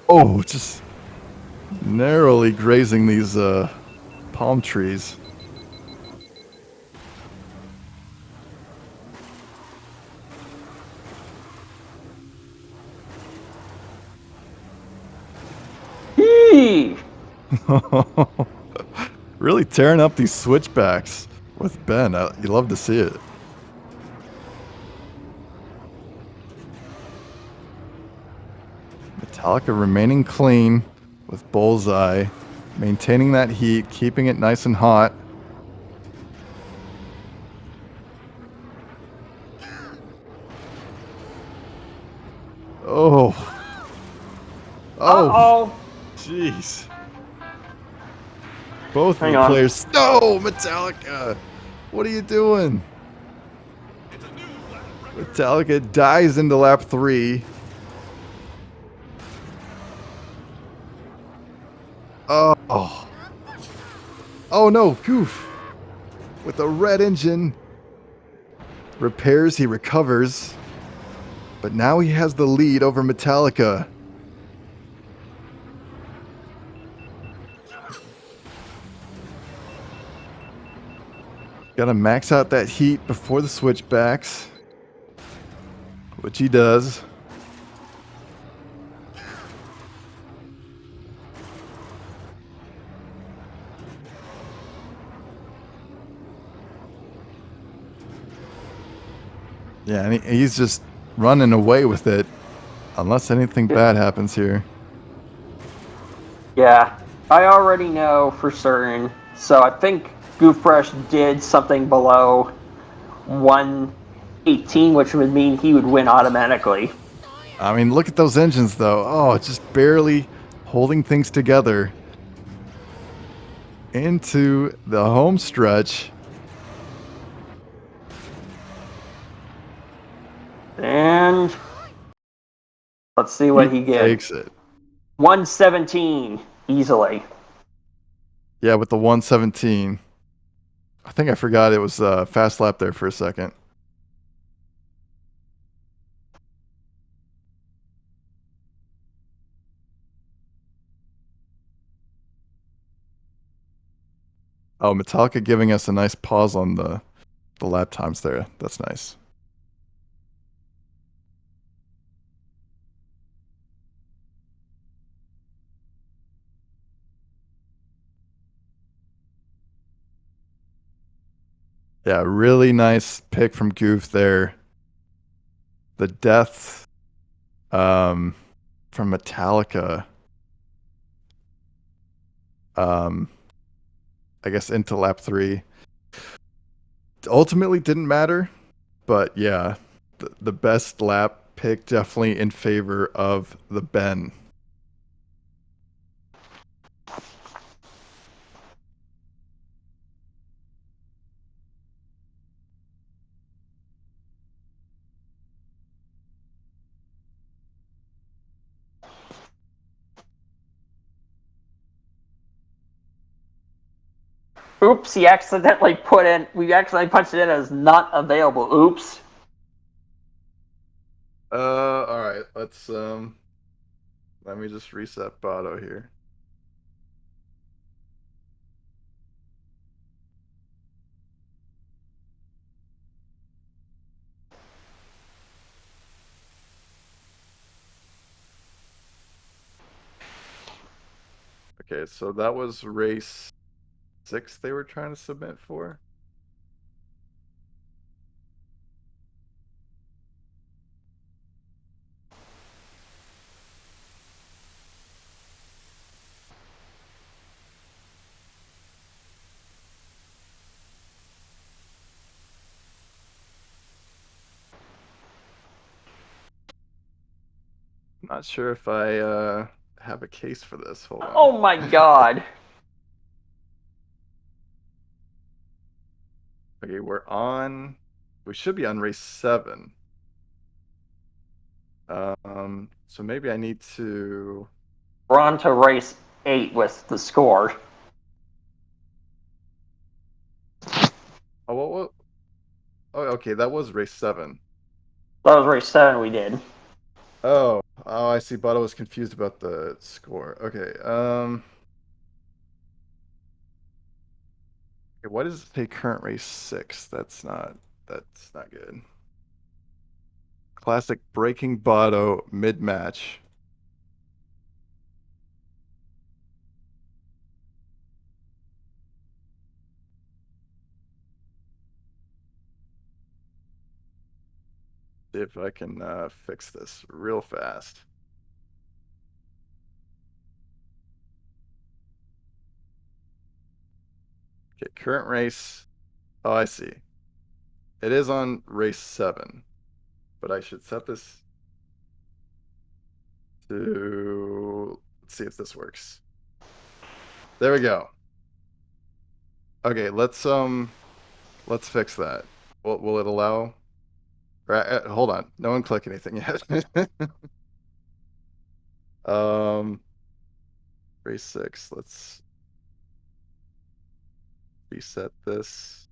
Oh, just narrowly grazing these palm trees. Eee! Really tearing up these switchbacks with Ben. You love to see it. Metallica remaining clean with Bullseye, maintaining that heat, keeping it nice and hot. Oh. Oh. Uh-oh. Jeez. Both Hang of the on. players. No, Metallica. What are you doing? It's a new lap record. Metallica dies into lap 3. Oh. Oh no, Goof. With a red engine. Repairs, he recovers. But now he has the lead over Metallica. Gotta max out that heat before the switchbacks. Which he does. Yeah, and he's just running away with it. Unless anything bad happens here. Yeah, I already know for certain. So I think Goofbrush did something below 118, which would mean he would win automatically. I mean, look at those engines, though. Oh, it's just barely holding things together into the home stretch. And let's see what he gets. Takes it. 117 easily. Yeah, with the 117. I think I forgot it was fast lap there for a second. Oh, Metallica giving us a nice pause on the lap times there. That's nice. Yeah, really nice pick from Goof there. The death from Metallica. I guess into lap 3. Ultimately didn't matter, but yeah, the best lap pick definitely in favor of the Ben. Oops, he accidentally put in. We accidentally punched it in as not available. Oops. All right, let's let me just reset Botto here. Okay, so that was race 6 they were trying to submit for. Not sure if I have a case for this. Hold on. Oh my god. Okay, we should be on race 7. So maybe I need to. We're on to race 8 with the score. Oh, what? Oh, okay, that was race 7. That was race 7 we did. Oh, I see. But I was confused about the score. Okay, okay, what does it say current race 6? That's not good. Classic breaking Botto mid-match. See if I can fix this real fast. Okay, current race. Oh, I see. It is on race 7, but I should set this to. Let's see if this works. There we go. Okay, let's fix that. Will it allow? Hold on. No one click anything yet. um, race 6. Let's reset this.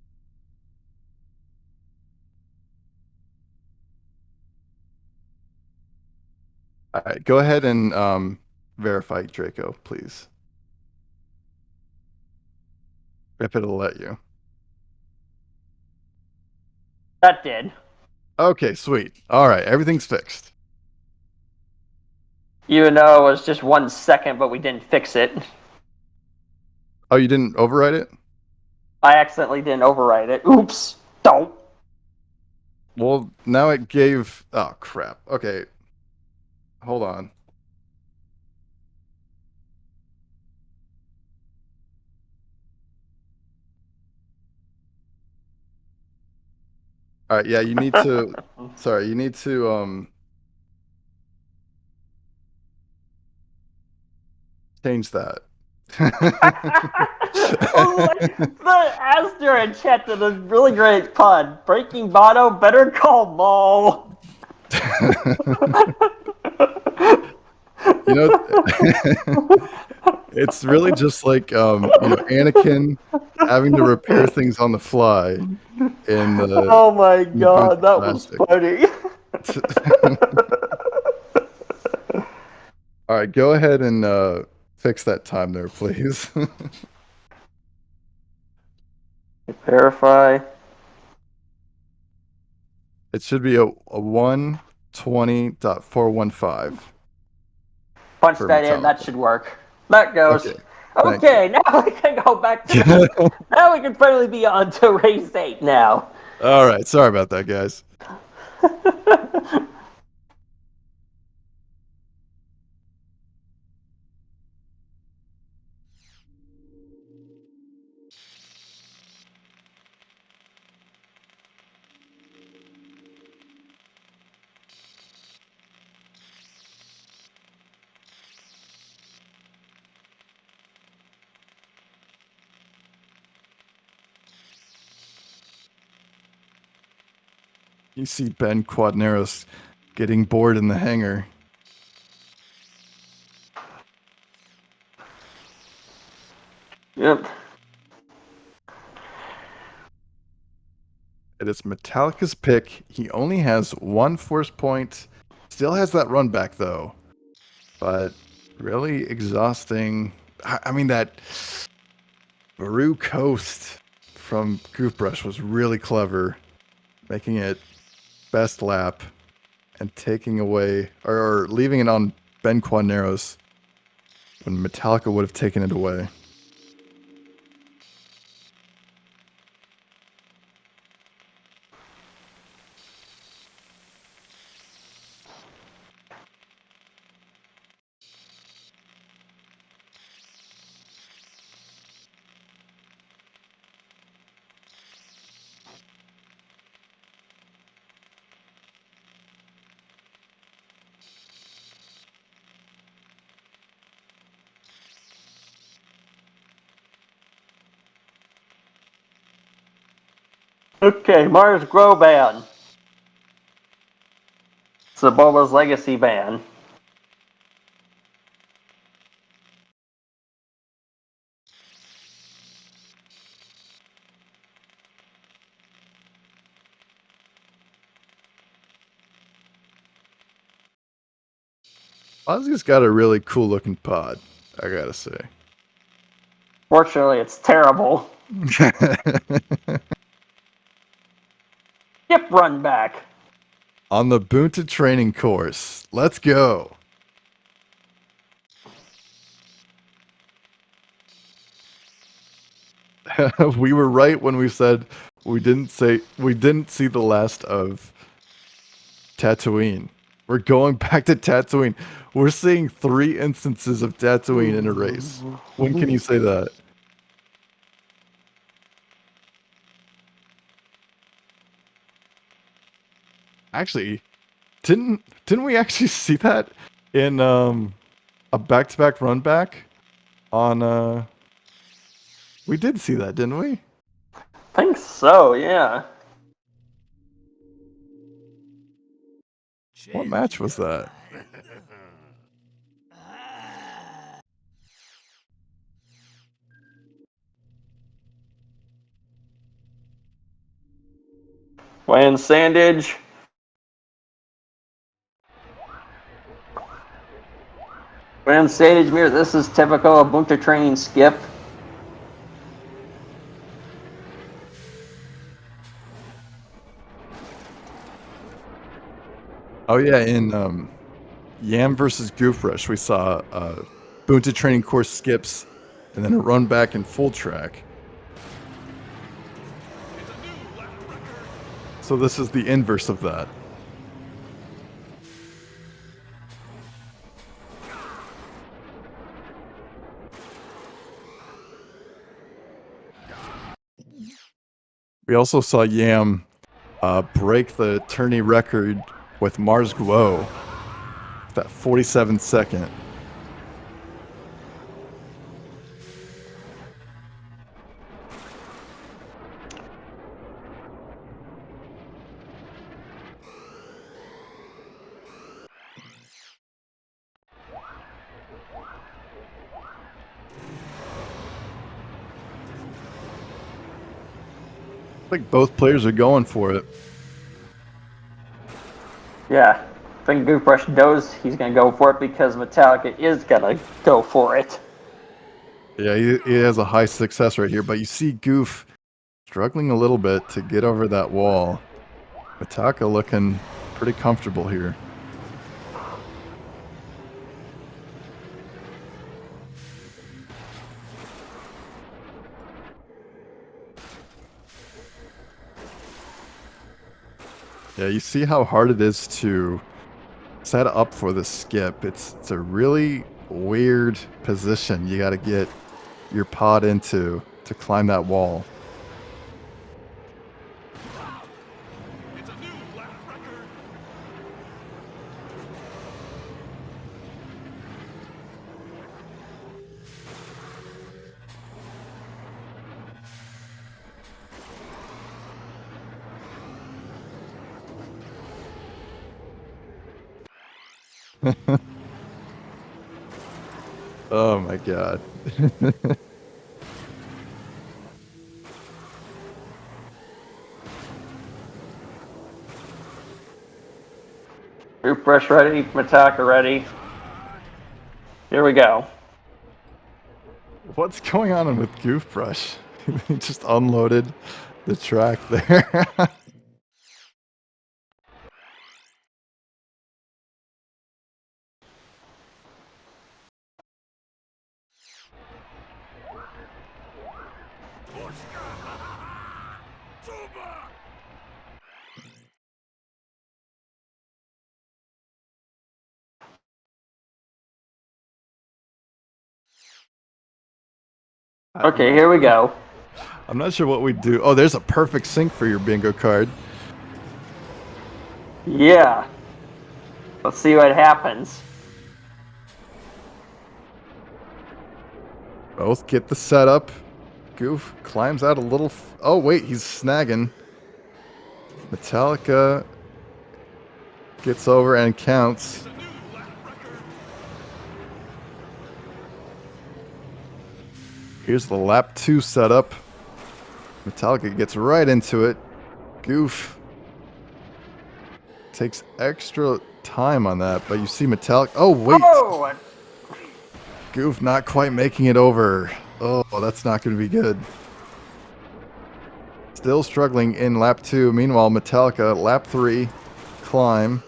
All right, go ahead and verify Draco, please. If it'll let you. That did. Okay, sweet. All right, everything's fixed. Even though it was just 1 second, but we didn't fix it. Oh, you didn't override it? I accidentally didn't overwrite it. Oops. Don't. Well, now it gave. Oh, crap. Okay. Hold on. All right, yeah, you need to. Sorry, you need to change that. Oh, the Aster in chat did a really great pun. Breaking Botto, better call Maul. You know, it's really just like Anakin having to repair things on the fly in Oh my the Boot god, that was Classic. funny. All right, go ahead and fix that time there, please. Verify. It should be a 120.415. Punch For that in. That Metallica. should work. That goes. Okay. Thank Okay, now we can go back to the. Now we can finally be on to race 8 now. All right. Sorry about that, guys. You see Ben Quadneros getting bored in the hangar. Yep. It is Metallica's pick. He only has one force point. Still has that run back, though. But really exhausting. I mean, that Baru coast from Goofbrush was really clever. Making it best lap and taking away, or leaving it on Ben Quadneros when Metallica would have taken it away. Okay, Mars Grow Band. It's the Boba's Legacy band. Ozzy's got a really cool looking pod, I gotta say. Fortunately, it's terrible. Skip run back. On the Bunta training course. Let's go. We were right when we said we didn't see the last of Tatooine. We're going back to Tatooine. We're seeing 3 instances of Tatooine in a race. When can you say that? Actually, didn't we actually see that in a back-to-back run back on we did see that, didn't we? I think so, yeah. What match was that? Land Sandage. Land Sandage mirror. This is typical Ubuntu training skip. Oh yeah, in Yam versus Goofbrush, we saw Bunta training course skips and then a run back in full track. It's a new lap record. So this is the inverse of that. We also saw Yam break the tourney record with Mars Guo. That 47-second. I think both players are going for it. Yeah. I think Goofbrush knows he's going to go for it because Metallica is going to go for it. Yeah, he has a high success rate here, but you see Goof, Struggling a little bit to get over that wall. Metallica looking pretty comfortable here. Yeah, you see how hard it is to set up for the skip. It's a really weird position you got to get your pod into to climb that wall. It's a new lap record. Oh my god. Goofbrush ready, Metallica ready. Here we go. What's going on with Goofbrush? He just unloaded the track there. Super! Okay, here we go. I'm not sure what we do. Oh, there's a perfect sync for your bingo card. Yeah. Let's see what happens. Both get the setup. Goof climbs out a little. Oh, wait, he's snagging. Metallica gets over and counts. It's a new lap record. Here's the lap 2 setup. Metallica gets right into it. Goof takes extra time on that, but you see Metallica. Oh, wait. Oh! Goof not quite making it over. Oh, that's not going to be good. Still struggling in lap 2. Meanwhile, Metallica, lap 3, climb.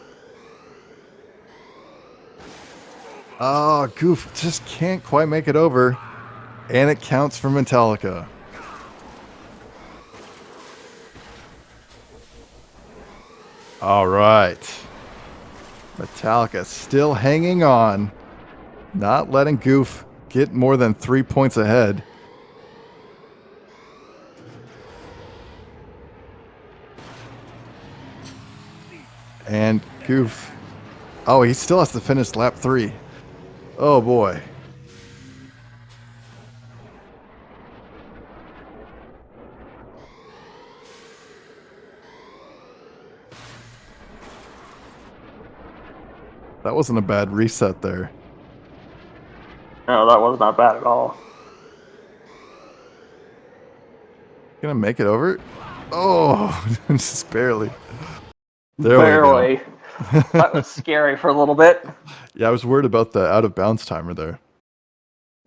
Oh, Goof just can't quite make it over. And it counts for Metallica. All right. Metallica still hanging on. Not letting Goof get more than 3 points ahead. And Goof. Oh, he still has to finish lap 3. Oh boy. That wasn't a bad reset there. No, that was not bad at all. Gonna make it over? Oh, just barely. There Barely. we That go. was scary for a little bit. Yeah, I was worried about the out of bounds timer there.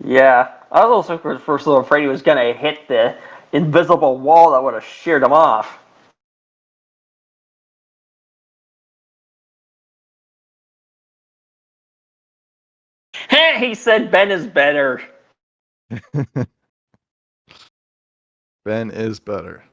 Yeah. I was also first a little afraid he was going to hit the invisible wall that would have sheared him off. Hey, he said Ben is better. Ben is better.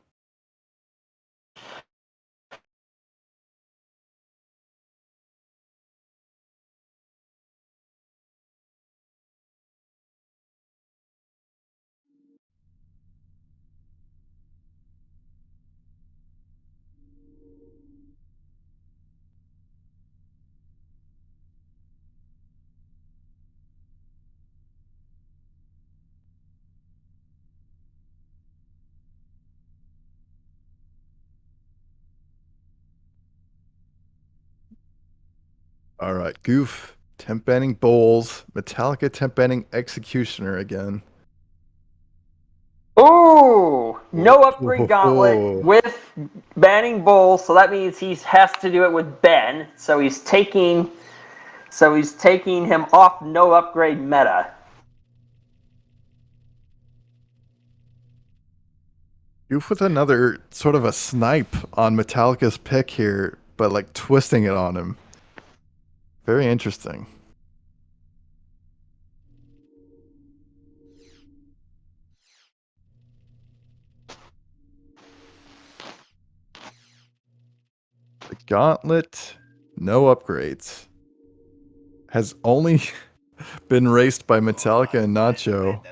All right, Goof, temp banning Bowls, Metallica temp banning Executioner again. Ooh! No upgrade gauntlet Whoa. with banning Bull, so that means he has to do it with Ben. So he's taking him off no upgrade meta. Goof with another sort of a snipe on Metallica's pick here, but like twisting it on him. Very interesting. The Gauntlet, no upgrades. Has only been raced by Metallica and Nacho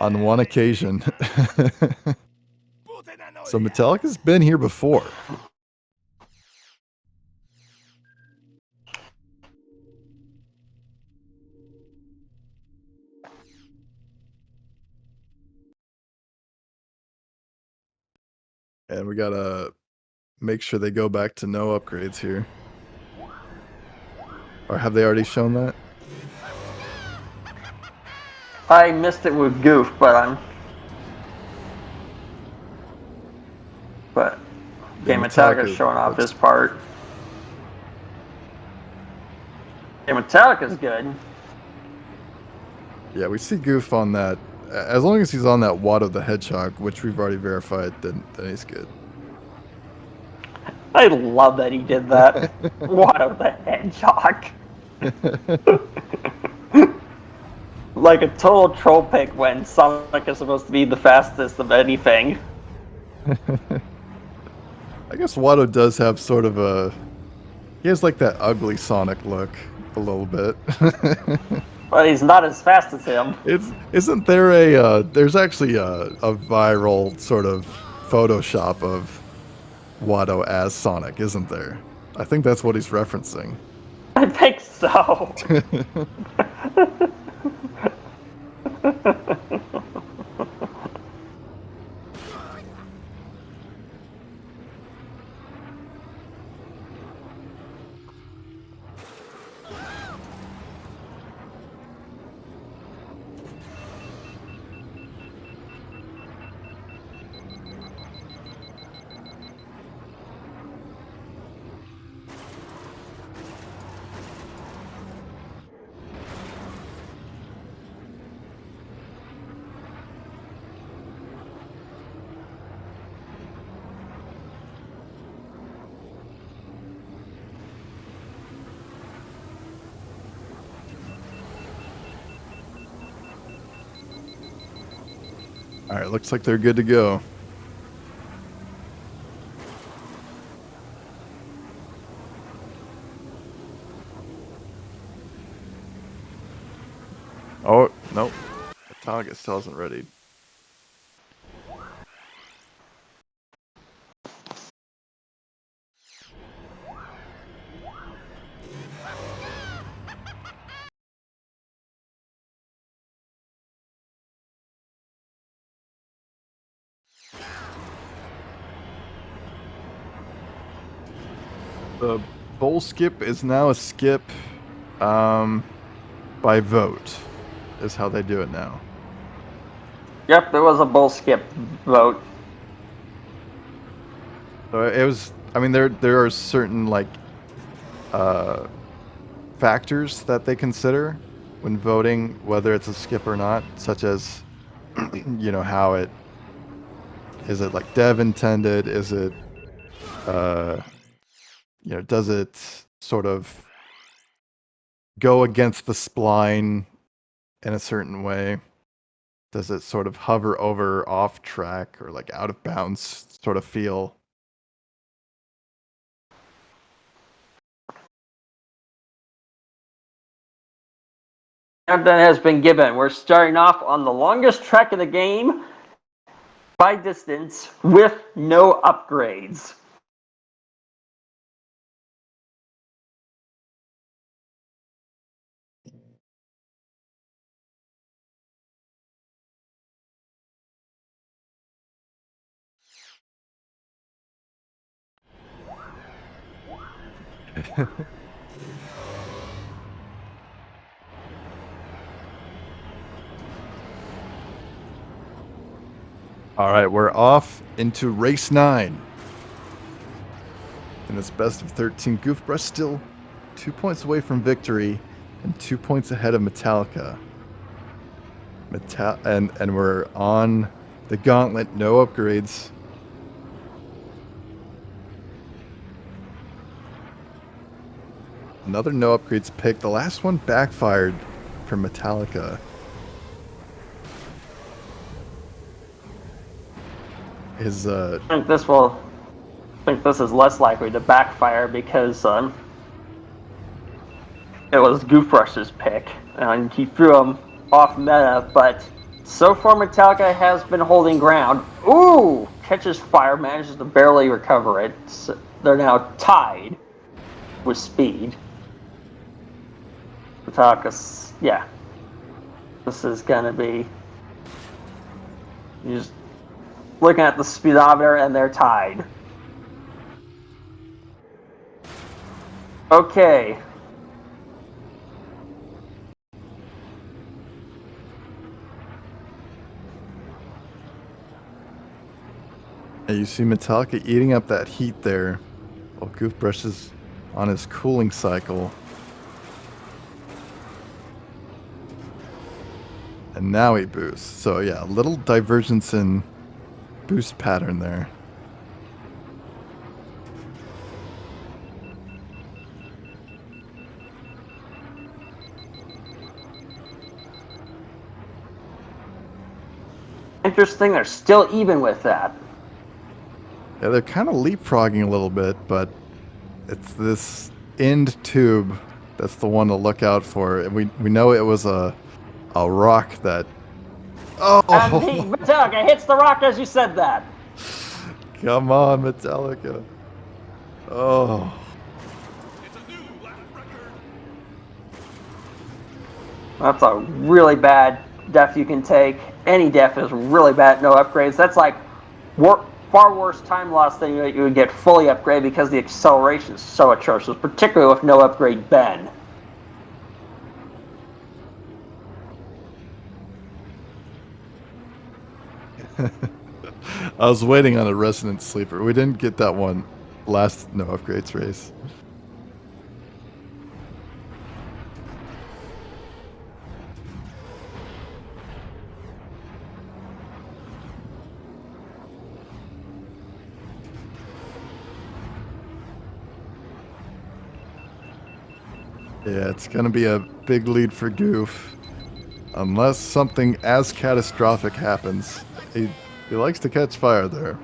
on one occasion. So Metallica's been here before. And we gotta make sure they go back to no upgrades here. Or have they already shown that? I missed it with Goof, but Yeah, Metallica's showing off his part. Yeah, Metallica's good. Yeah, we see Goof on that. As long as he's on that Wad of the Hedgehog, which we've already verified, then he's good. I love that he did that. What of the Hedgehog. Like a total troll pick when Sonic is supposed to be the fastest of anything. I guess Watto does have sort of a... He has like that ugly Sonic look a little bit. But he's not as fast as him. Isn't there a... there's actually a viral sort of Photoshop of Watto as Sonic, isn't there? I think that's what he's referencing. I think so. Alright, looks like they're good to go. Oh, nope. Metallica still isn't ready. The bowl skip is now a skip by vote, is how they do it now. Yep, there was a bull skip vote. So it was, I mean, there are certain, like, factors that they consider when voting whether it's a skip or not, such as, you know, how it, is it, like, dev intended, is it, you know, does it sort of go against the spline in a certain way? Does it sort of hover over off track or like out of bounds sort of feel? Countdown has been given. We're starting off on the longest track of the game by distance with no upgrades. All right, we're off into race 9. In this best of 13, Goofbrush still 2 points away from victory and 2 points ahead of Metallica. And we're on The gauntlet, no upgrades. Another no upgrades pick. The last one backfired for Metallica. His I think this is less likely to backfire because it was Goofbrush's pick, and he threw him off meta, but so far Metallica has been holding ground. Ooh! Catches fire, manages to barely recover it. So they're now tied with speed. Metallica's, yeah. This is gonna be... You're just looking at the speedometer and they're tied. Okay. And you see Metallica eating up that heat there, while Goofbrush is on his cooling cycle. And now he boosts. So yeah, a little divergence in boost pattern there. Interesting, they're still even with that. Yeah, they're kind of leapfrogging a little bit, but it's this end tube that's the one to look out for. And we know it was a rock that... And Oh! Metallica hits the rock as you said that. Come on, Metallica. Oh. It's a new lap record. That's a really bad def you can take. Any def is really bad, no upgrades. That's like far worse time loss than you would get fully upgraded because the acceleration is so atrocious, particularly with no upgrade Ben. I was waiting on a Resonant Sleeper. We didn't get that one last no upgrades race. Yeah, it's going to be a big lead for Goof. Unless something as catastrophic happens. He likes to catch fire there.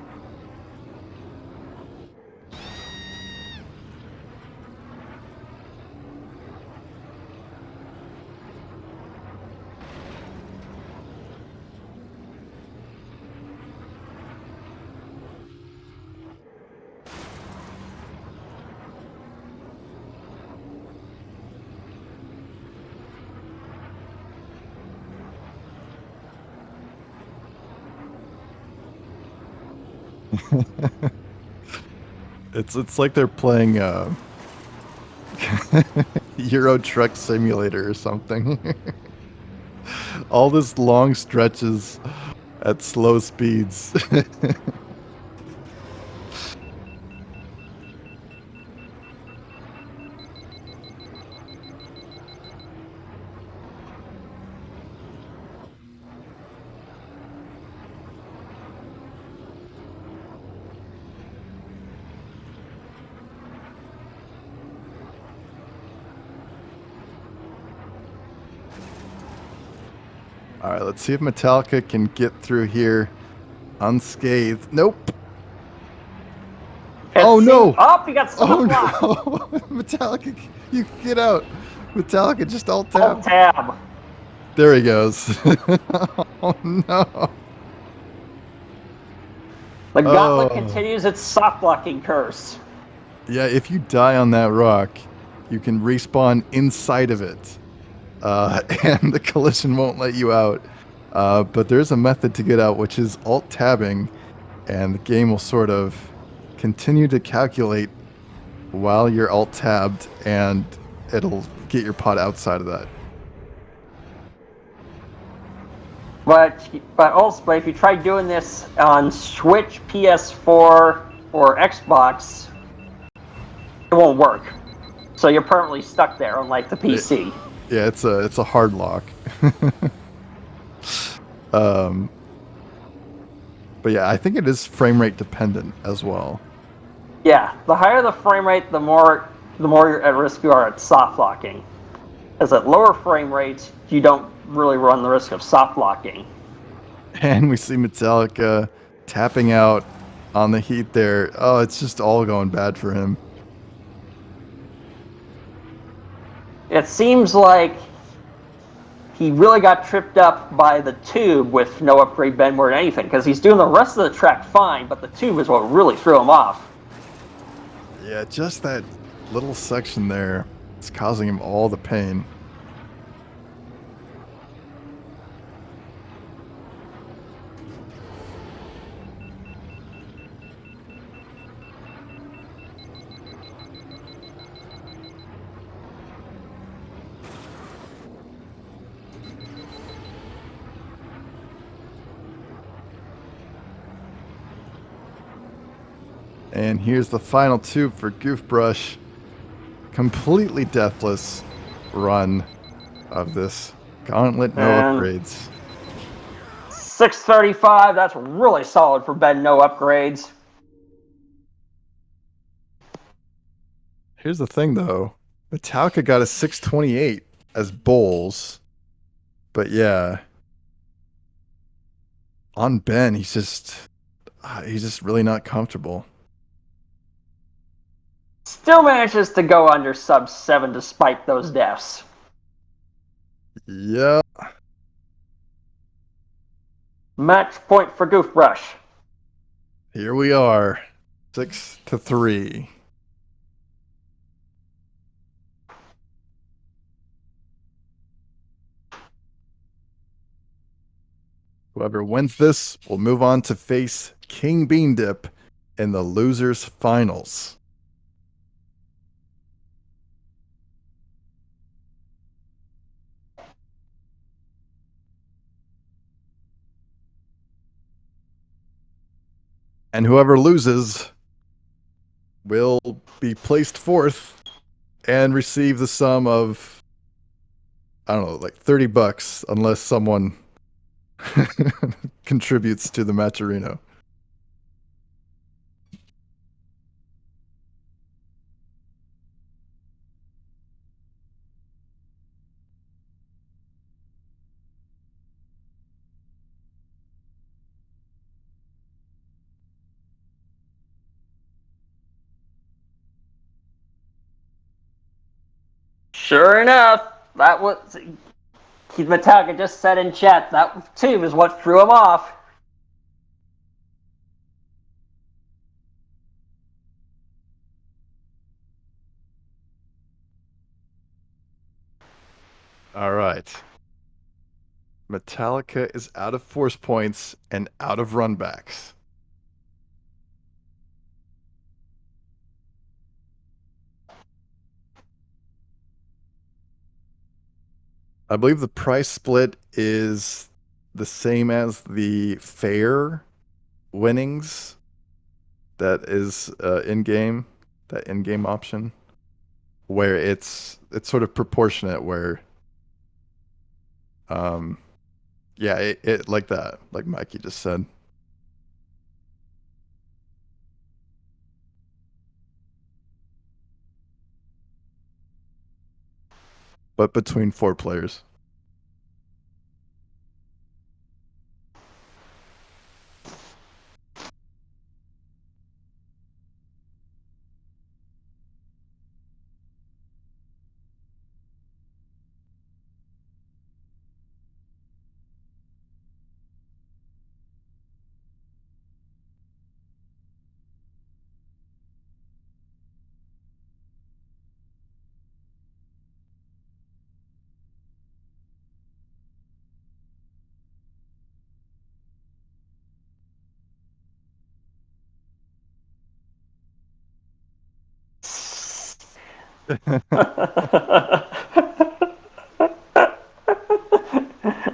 It's like they're playing Euro Truck Simulator or something. All this long stretches at slow speeds. All right, let's see if Metallica can get through here unscathed. Nope. Oh no! Oh, he got Oh blocked. no! Metallica, you get out. Metallica, just alt Alt tab. tab. There he goes. Oh no! The gauntlet Oh. continues its soft blocking curse. Yeah, if you die on that rock, you can respawn inside of it. And the collision won't let you out. But there's a method to get out, which is alt-tabbing, and the game will sort of continue to calculate while you're alt-tabbed, and it'll get your pod outside of that. But also, if you try doing this on Switch, PS4, or Xbox, it won't work. So you're permanently stuck there, unlike the PC. Yeah, it's a hard lock. But yeah, I think it is frame rate dependent as well. Yeah, the higher the frame rate, the more you're at risk you are at soft locking. As at lower frame rates, you don't really run the risk of soft locking. And we see Metallica tapping out on the heat there. Oh, it's just all going bad for him. It seems like he really got tripped up by the tube with no upgrade bend more than anything, because he's doing the rest of the track fine, but the tube is what really threw him off. Yeah, just that little section there. It's causing him all the pain. And here's the final tube for Goofbrush. Completely deathless run of this gauntlet, no And upgrades. 635, that's really solid for bend no upgrades. Here's the thing though. Metallica got a 628 as bowls. But yeah, on Ben, he's just really not comfortable. Still manages to go under sub 7 despite those deaths. Yeah. Match point for Goofbrush. Here we are. 6-3. Whoever wins this will move on to face King Bean Dip in the losers finals. And whoever loses will be placed fourth and receive the sum of, I don't know, like $30 unless someone contributes to the Matcherino. Sure enough, that was. Keith Metallica just said in chat that tube is what threw him off. All right. Metallica is out of force points and out of runbacks. I believe the price split is the same as the fair winnings that is in game, that in game option, where it's sort of proportionate. Where, um, yeah, it like that, like Mikey just said. But between 4 players.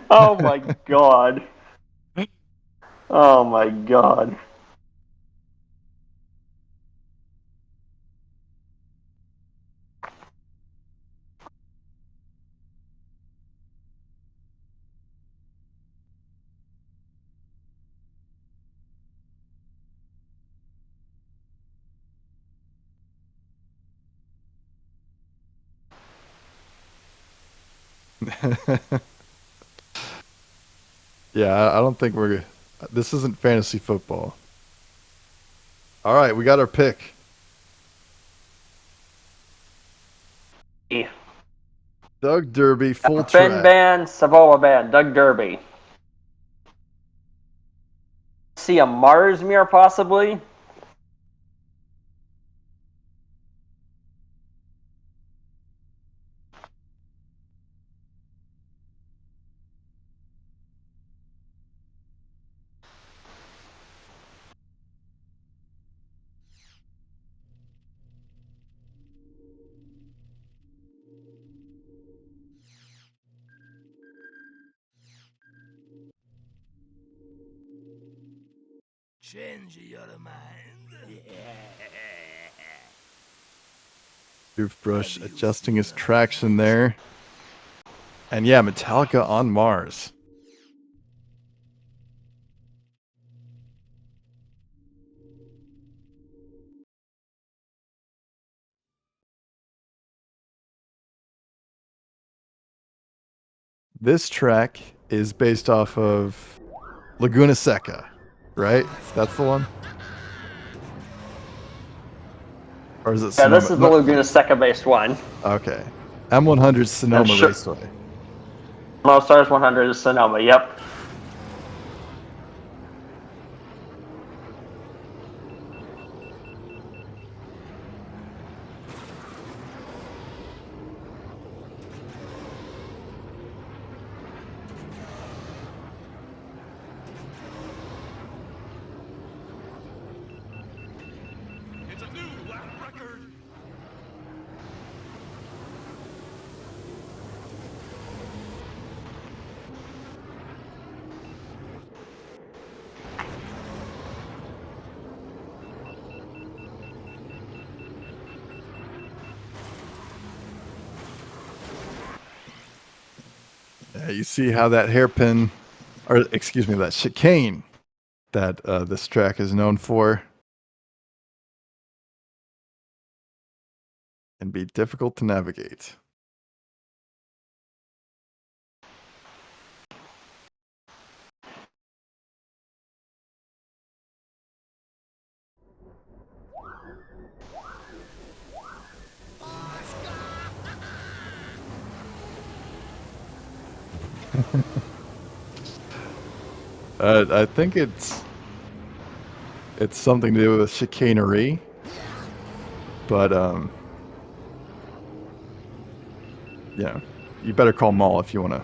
Oh my god. Oh my god. Yeah, I don't think we're. This isn't fantasy football. All right, we got our pick. Doug Derby, full Finn track. band, Savola band, Doug Derby. See a Mars mirror possibly? Change your mind. Goofbrush adjusting his traction there. And yeah, Metallica on Mars. This track is based off of Laguna Seca, right? That's the one? Or is it Yeah, this Sonoma? is the No. Laguna Seca based one. Okay. M100 Sonoma sure. Raceway. Low Stars 100 is Sonoma, yep. It's a new lap record. Yeah, you see how that hairpin, or excuse me, that chicane that this track is known for can be difficult to navigate. I think it's something to do with chicanery, but yeah, you better call Maul if you want to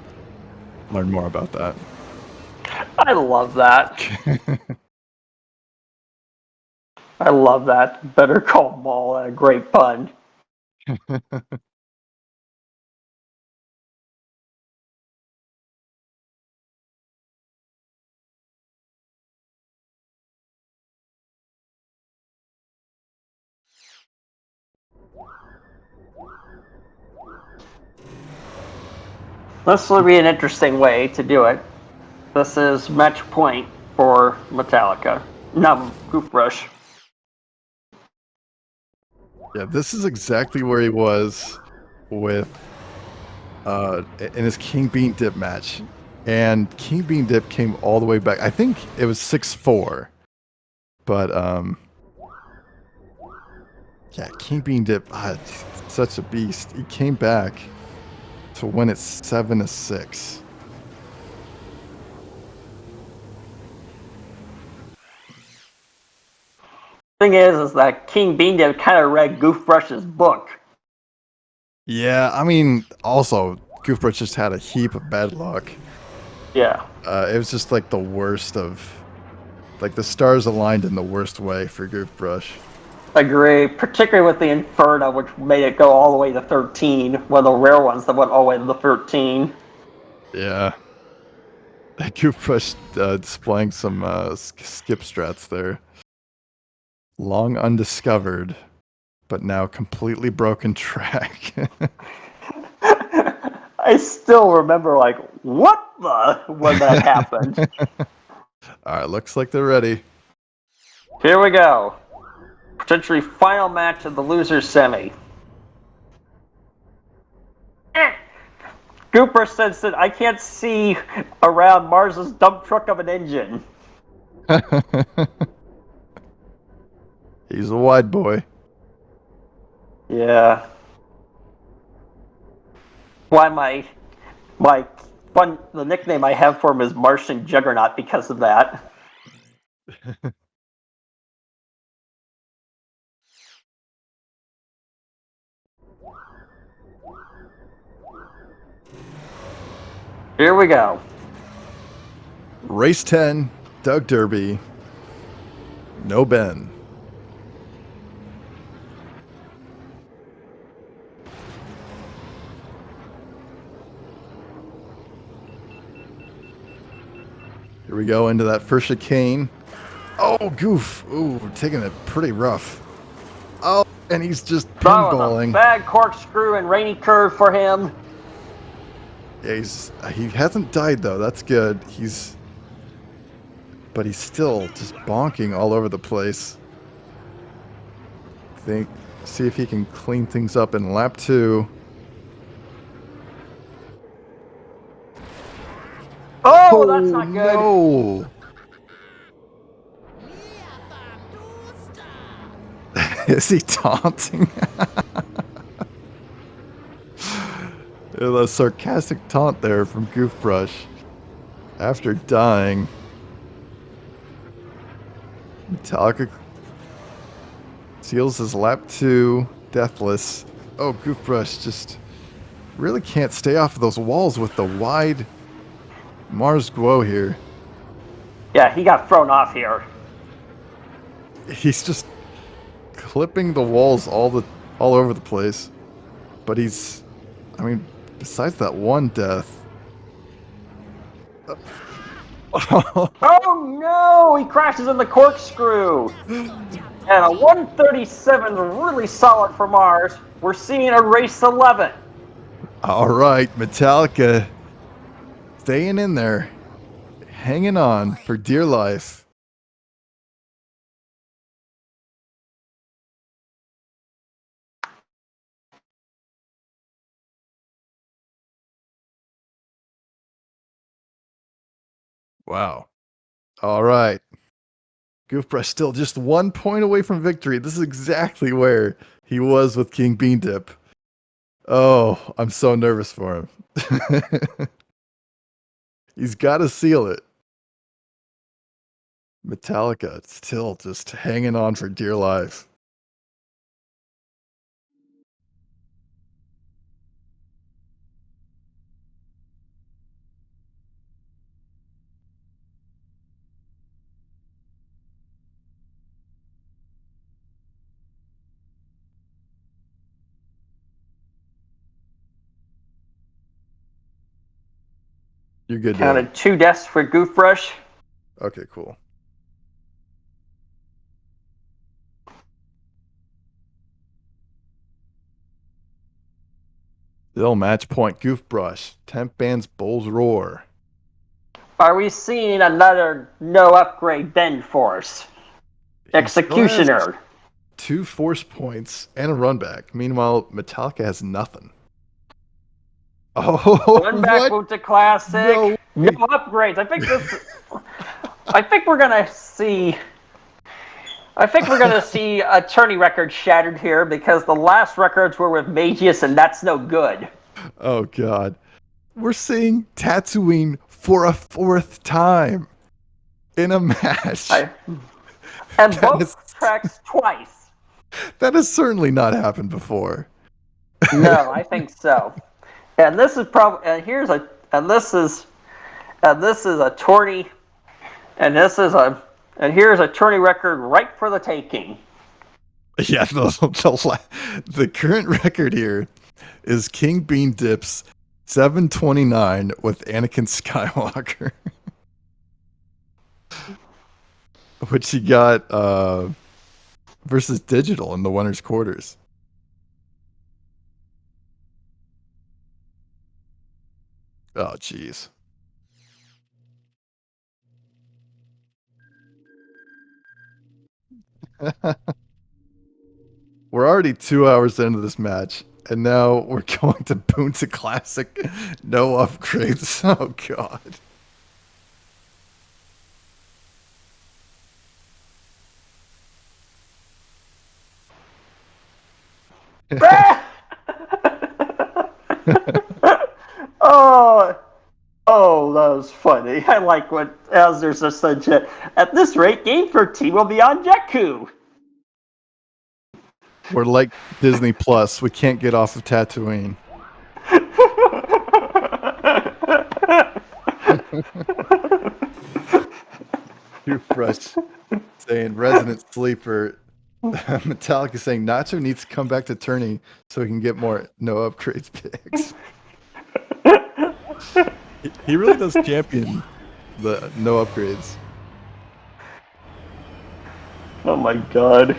learn more about that. I love that. I love that. Better call Maul, a great pun. This will be an interesting way to do it. This is match point for Metallica. No, Goofbrush. Yeah, this is exactly where he was with in his King Bean Dip match. And King Bean Dip came all the way back. I think it was 6-4. But yeah, King Bean Dip, such a beast. He came back to win it 7-6. Thing is that King Bean Dip kind of read Goofbrush's book. Yeah, I mean, also Goofbrush just had a heap of bad luck. Yeah. It was just like the worst of, like the stars aligned in the worst way for Goofbrush. Agree, particularly with the Inferno, which made it go all the way to 13. One of the rare ones that went all the way to the 13. Yeah. Goofbrush displaying some skip strats there. Long undiscovered, but now completely broken track. I still remember, like, what the, when that happened. Alright, looks like they're ready. Here we go. Potentially final match of the loser's semi. Gooper says that I can't see around Mars's dump truck of an engine. He's a wide boy. Yeah. Why my the nickname I have for him is Martian Juggernaut because of that. Here we go. Race 10, Doug Derby. No Ben. Here we go into that first chicane. Oh, goof. Ooh, we're taking it pretty rough. Oh, and he's just That was a pinballing. bad corkscrew and rainy curve for him. Yeah, he hasn't died though. That's good. But he's still just bonking all over the place. See if he can clean things up in lap 2. Oh, that's not good. No. Is he taunting? A sarcastic taunt there from Goofbrush. After dying, Metallica seals his lap 2, deathless. Oh, Goofbrush just really can't stay off of those walls with the wide Mars Guo here. Yeah, he got thrown off here. He's just clipping the walls all over the place. But I mean, besides that one death. Oh no! He crashes in the corkscrew! And a 137 really solid for Mars. We're seeing a race 11. All right, Metallica staying in there, hanging on for dear life. Wow. All right. Goofbrush still just 1 point away from victory. This is exactly where he was with King Bean Dip. Oh, I'm so nervous for him. He's got to seal it. Metallica still just hanging on for dear life. You're good, Dave. Counted 2 deaths for Goofbrush. Okay, cool. Still match point. Goofbrush. Temp Band's Bulls Roar. Are we seeing another no upgrade bend force? He still has Executioner. 2 force points and a run back. Meanwhile, Metallica has nothing. Oh, One back move to classic. No. No upgrades. I think we're gonna see a tourney record shattered here because the last records were with Magius and that's no good. Oh, God. We're seeing Tatooine for a 4th time in a match. And both tracks twice. That has certainly not happened before. No, I think so. And this is probably this is a tourney, and here's a tourney record right for the taking. Yeah, the current record here is King Bean Dip's 729 with Anakin Skywalker. Which he got versus Digital in the winner's quarters. Oh, jeez. We're already 2 hours into this match, And now we're going to Boonta Classic. No upgrades. Oh, God. Oh, oh, that was funny. I like what Asner just said. At this rate, Game 13 will be on Jakku. We're like Disney Plus. We can't get off of Tatooine. Toothbrush saying resident sleeper. Metallica saying Nacho needs to come back to turning so he can get more no upgrades picks. He really does champion the no upgrades. Oh my god.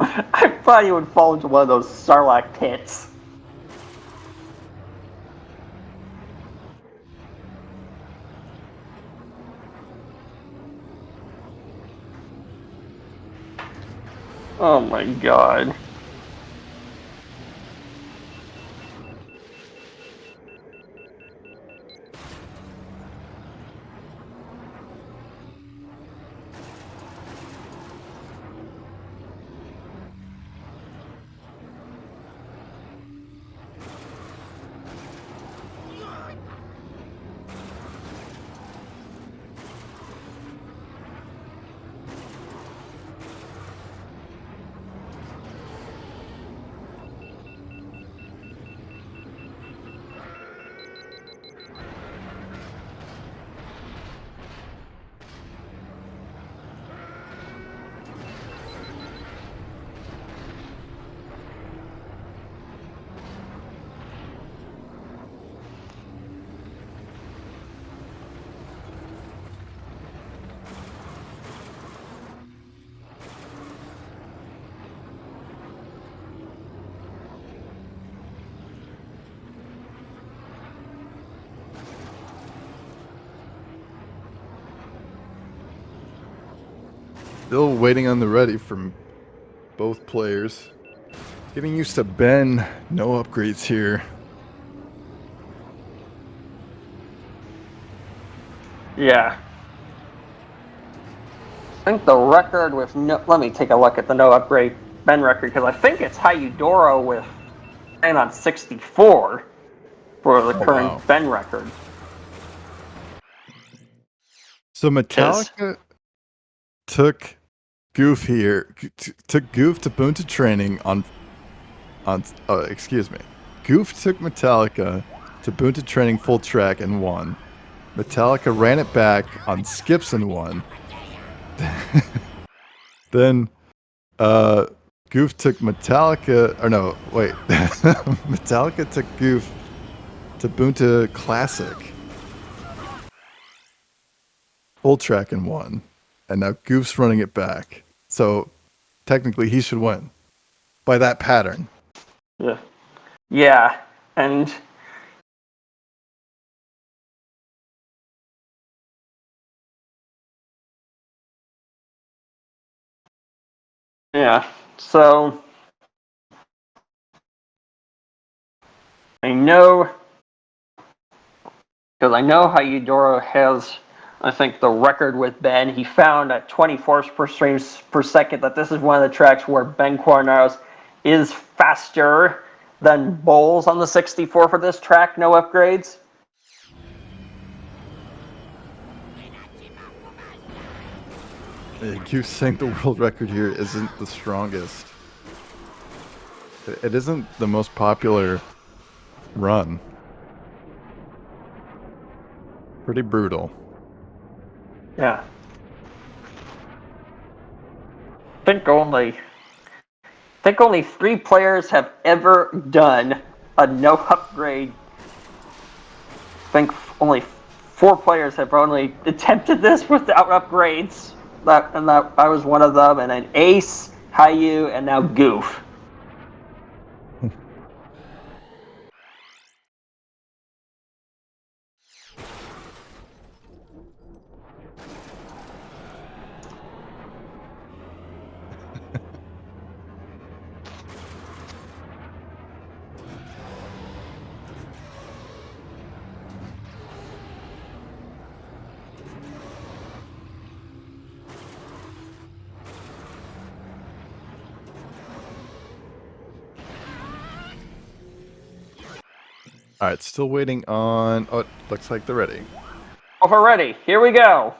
I thought he would fall into one of those Sarlacc pits. Oh my god. Still waiting on the ready from both players. Getting used to Ben. No upgrades here. Yeah. I think the record with no... Let me take a look at the no upgrade Ben record, because I think it's Hayudoro with 9 on 64 for the current wow. Ben record. So Metallica took Goof here. Took Goof to Boonta training on. Excuse me. Goof took Metallica to Boonta training full track and won. Metallica ran it back on skips and won. Then Goof took Metallica, or no, wait. Metallica took Goof to Boonta Classic. Full track and won. And now Goof's running it back. So technically he should win. By that pattern. Yeah. Yeah, and... Yeah, so... I know... Because I know Hayudoro has, I think, the record with Ben. He found at 24 frames per second that this is one of the tracks where Ben Quarnaros is faster than Bowles on the 64 for this track, no upgrades. Goof's saying the world record here isn't the strongest. It isn't the most popular run. Pretty brutal. Yeah. I think only 3 players have ever done a no upgrade. I think only 4 players have only attempted this without upgrades. That I was one of them, and then Ace, Hayu, and now Goof. All right, still waiting on. Oh, it looks like they're ready. Over ready. Here we go.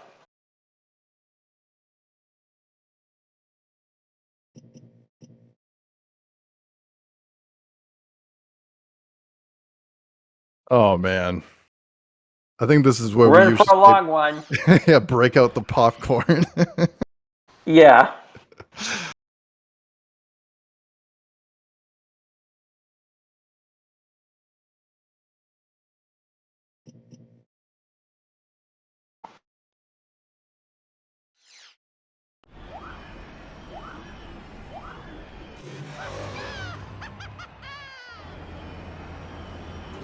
Oh man, I think this is where We're we in for usually a long one. yeah, break out the popcorn. Yeah.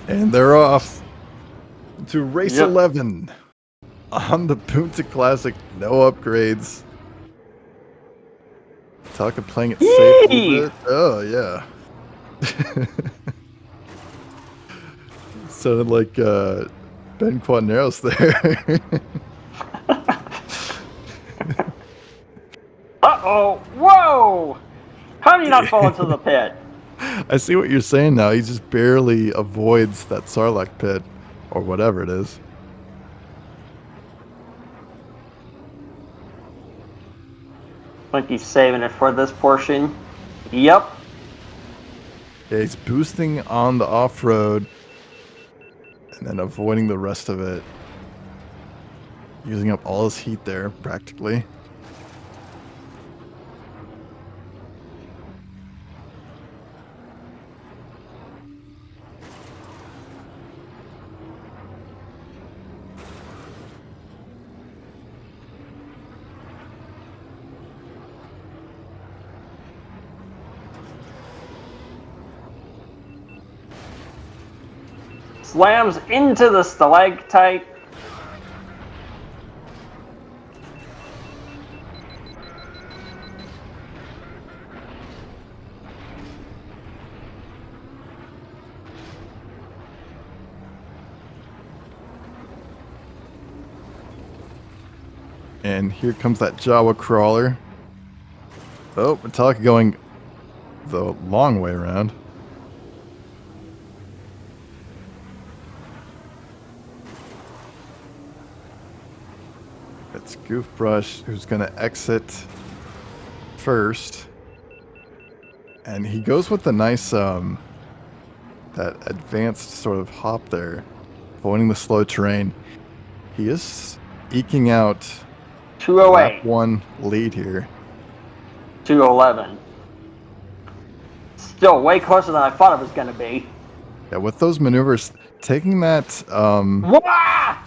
And they're off to race Yep. 11 on the Punta Classic. No upgrades. Metallica playing it safe a Yee! little bit. Oh, yeah. Sounded like Ben Quadneros there. Uh-oh. Whoa! How do you not fall into the pit? I see what you're saying now. He just barely avoids that Sarlacc pit or whatever it is. I think he's saving it for this portion. Yep. Yeah, he's boosting on the off-road and then avoiding the rest of it. Using up all his heat there, practically. Slams into the stalactite. And here comes that Jawa crawler. Oh, Metallica going the long way around. It's Goofbrush who's going to exit first. And he goes with the nice, that advanced sort of hop there, avoiding the slow terrain. He is eking out 208. lap 1 lead here. 211. Still way closer than I thought it was going to be. Yeah, with those maneuvers, taking that, Wah!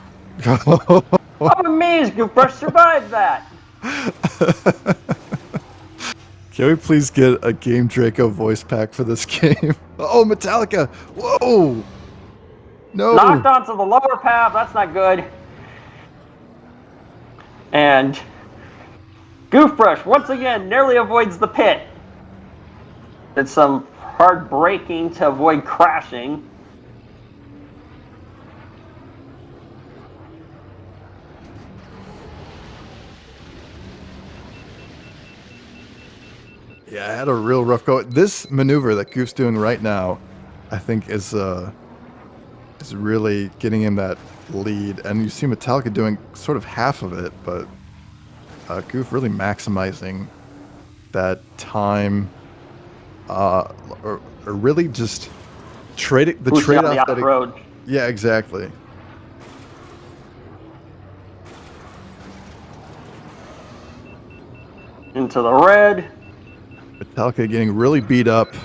I'm amazed Goofbrush survived that. Can we please get a Game Draco voice pack for this game? Oh, Metallica! Whoa! No! Knocked onto the lower path. That's not good. And Goofbrush, once again, nearly avoids the pit. Did some hard braking to avoid crashing. Yeah, I had a real rough go. This maneuver that Goof's doing right now, I think, is really getting him that lead. And you see Metallica doing sort of half of it, but Goof really maximizing that time, or really just trading the Boosting on trade-off the that off-road. yeah, exactly. Into the red. Metallica getting really beat up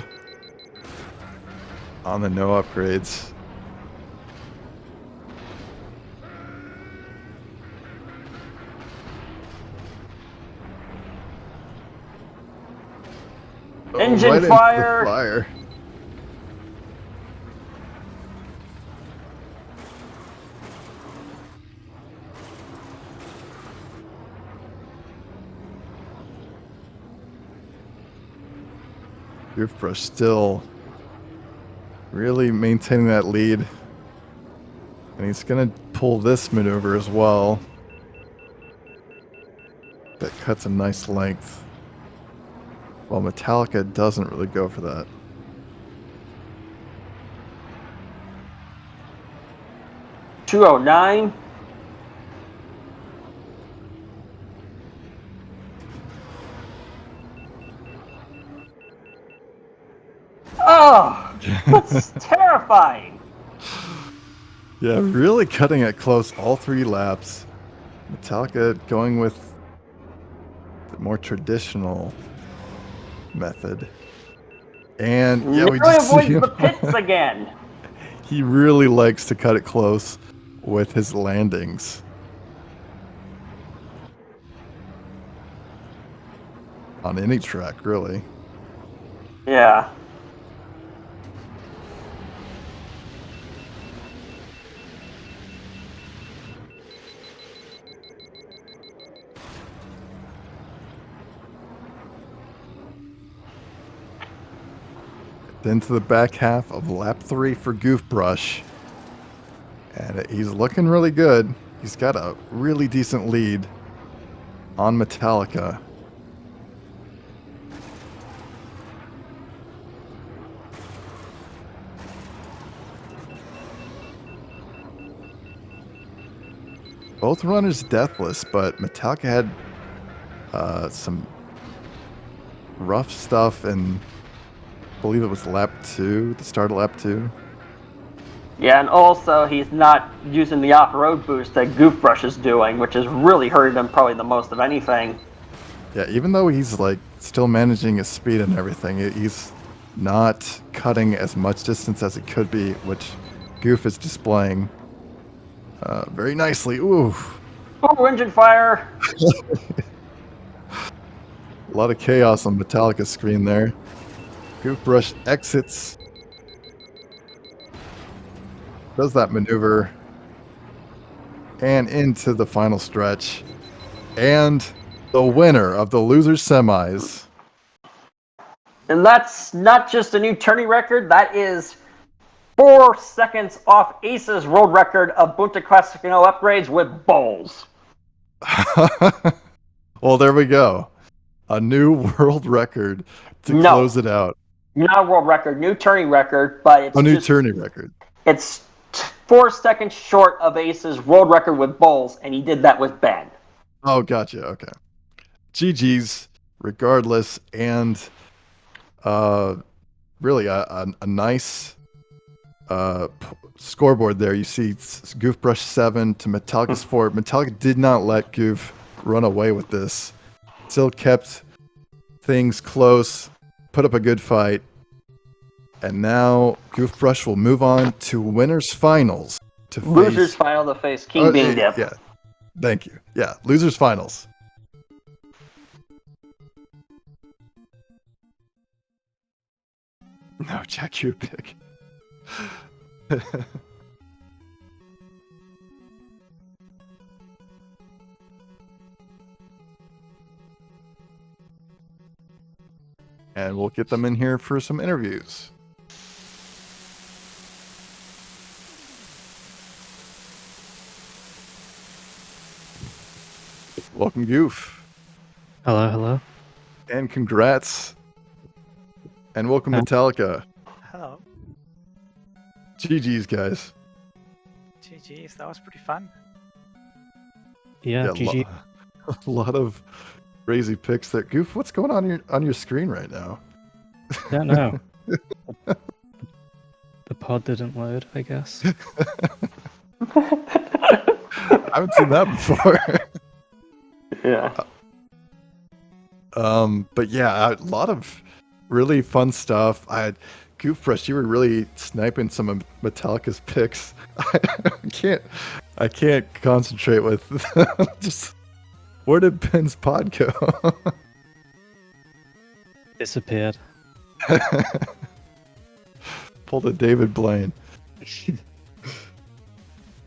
on the no upgrades. Engine right fire! into the fire. Goofbrush still really maintaining that lead. And he's going to pull this maneuver as well. That cuts a nice length. While Metallica doesn't really go for that. .209. Oh, that's terrifying. Yeah, really cutting it close all 3 laps. Metallica going with the more traditional method. And yeah, we Nearly just see avoids him. the pits again. He really likes to cut it close with his landings. On any track, really. Yeah. Into the back half of lap 3 for Goofbrush. And he's looking really good. He's got a really decent lead on Metallica. Both runners deathless, but Metallica had some rough stuff in, I believe it was lap 2, the start of lap 2. Yeah, and also he's not using the off-road boost that Goofbrush is doing, which is really hurting him probably the most of anything. Yeah, even though he's like still managing his speed and everything, he's not cutting as much distance as he could be, which Goof is displaying very nicely. Ooh, Oh, engine fire! a lot of chaos on Metallica's screen there. Goofbrush exits, does that maneuver, and into the final stretch. And the winner of the losers semis. And that's not just a new tourney record, that is 4 seconds off Ace's world record of Bunta Classico upgrades with bowls. Well, there we go. A new world record to close it out. Not a world record, new tourney record, but it's A new just, tourney record. It's 4 seconds short of Ace's world record with bowls, and he did that with Ben. Oh, gotcha. Okay. GG's, regardless, and really a nice scoreboard there. You see Goofbrush 7 to Metallica's 4. Metallica did not let Goof run away with this. Still kept things close, put up a good fight. And now Goofbrush will move on to winners finals. Losers final to face King Bean Dip. Yeah. Thank you. Yeah, losers finals. No, Jack, you pick. And we'll get them in here for some interviews. Welcome, Goof. Hello, hello. And congrats. And welcome, Metallica. Hello. GG's, guys. GG's, that was pretty fun. Yeah, GG. A lot of crazy picks there. Goof, what's going on your screen right now? Don't know. The pod didn't load, I guess. I haven't seen that before. Yeah. But yeah, a lot of really fun stuff. Goofbrush, you were really sniping some of Metallica's picks. I can't concentrate with just where did Ben's pod go? Disappeared. Pulled a David Blaine.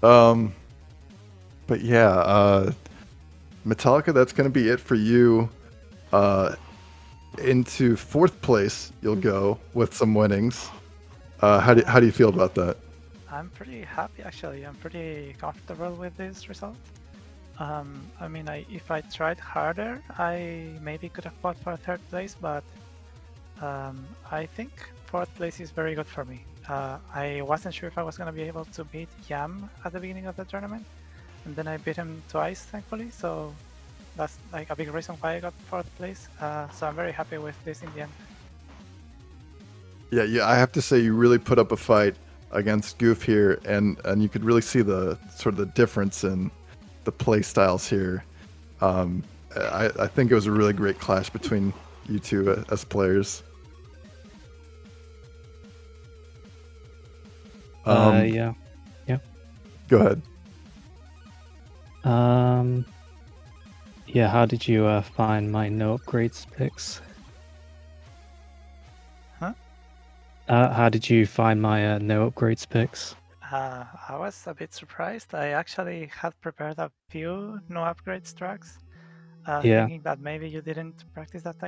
But yeah, Metallica, that's going to be it for you. Into fourth place, you'll go with some winnings. How do you feel about that? I'm pretty happy actually. I'm pretty comfortable with this result. I mean, if I tried harder, I maybe could have fought for third place, but I think fourth place is very good for me. I wasn't sure if I was going to be able to beat Yam at the beginning of the tournament, and then I beat him twice, thankfully, so that's like a big reason why I got fourth place. So I'm very happy with this in the end. Yeah, I have to say you really put up a fight against Goof here, and you could really see the sort of the difference in the play styles here. I think it was a really great clash between you two as players. Yeah. Go ahead. Yeah, how did you find my no upgrades picks? Huh? How did you find my no upgrades picks? I was a bit surprised. I actually had prepared a few no upgrades tracks, Yeah. thinking that maybe you didn't practice that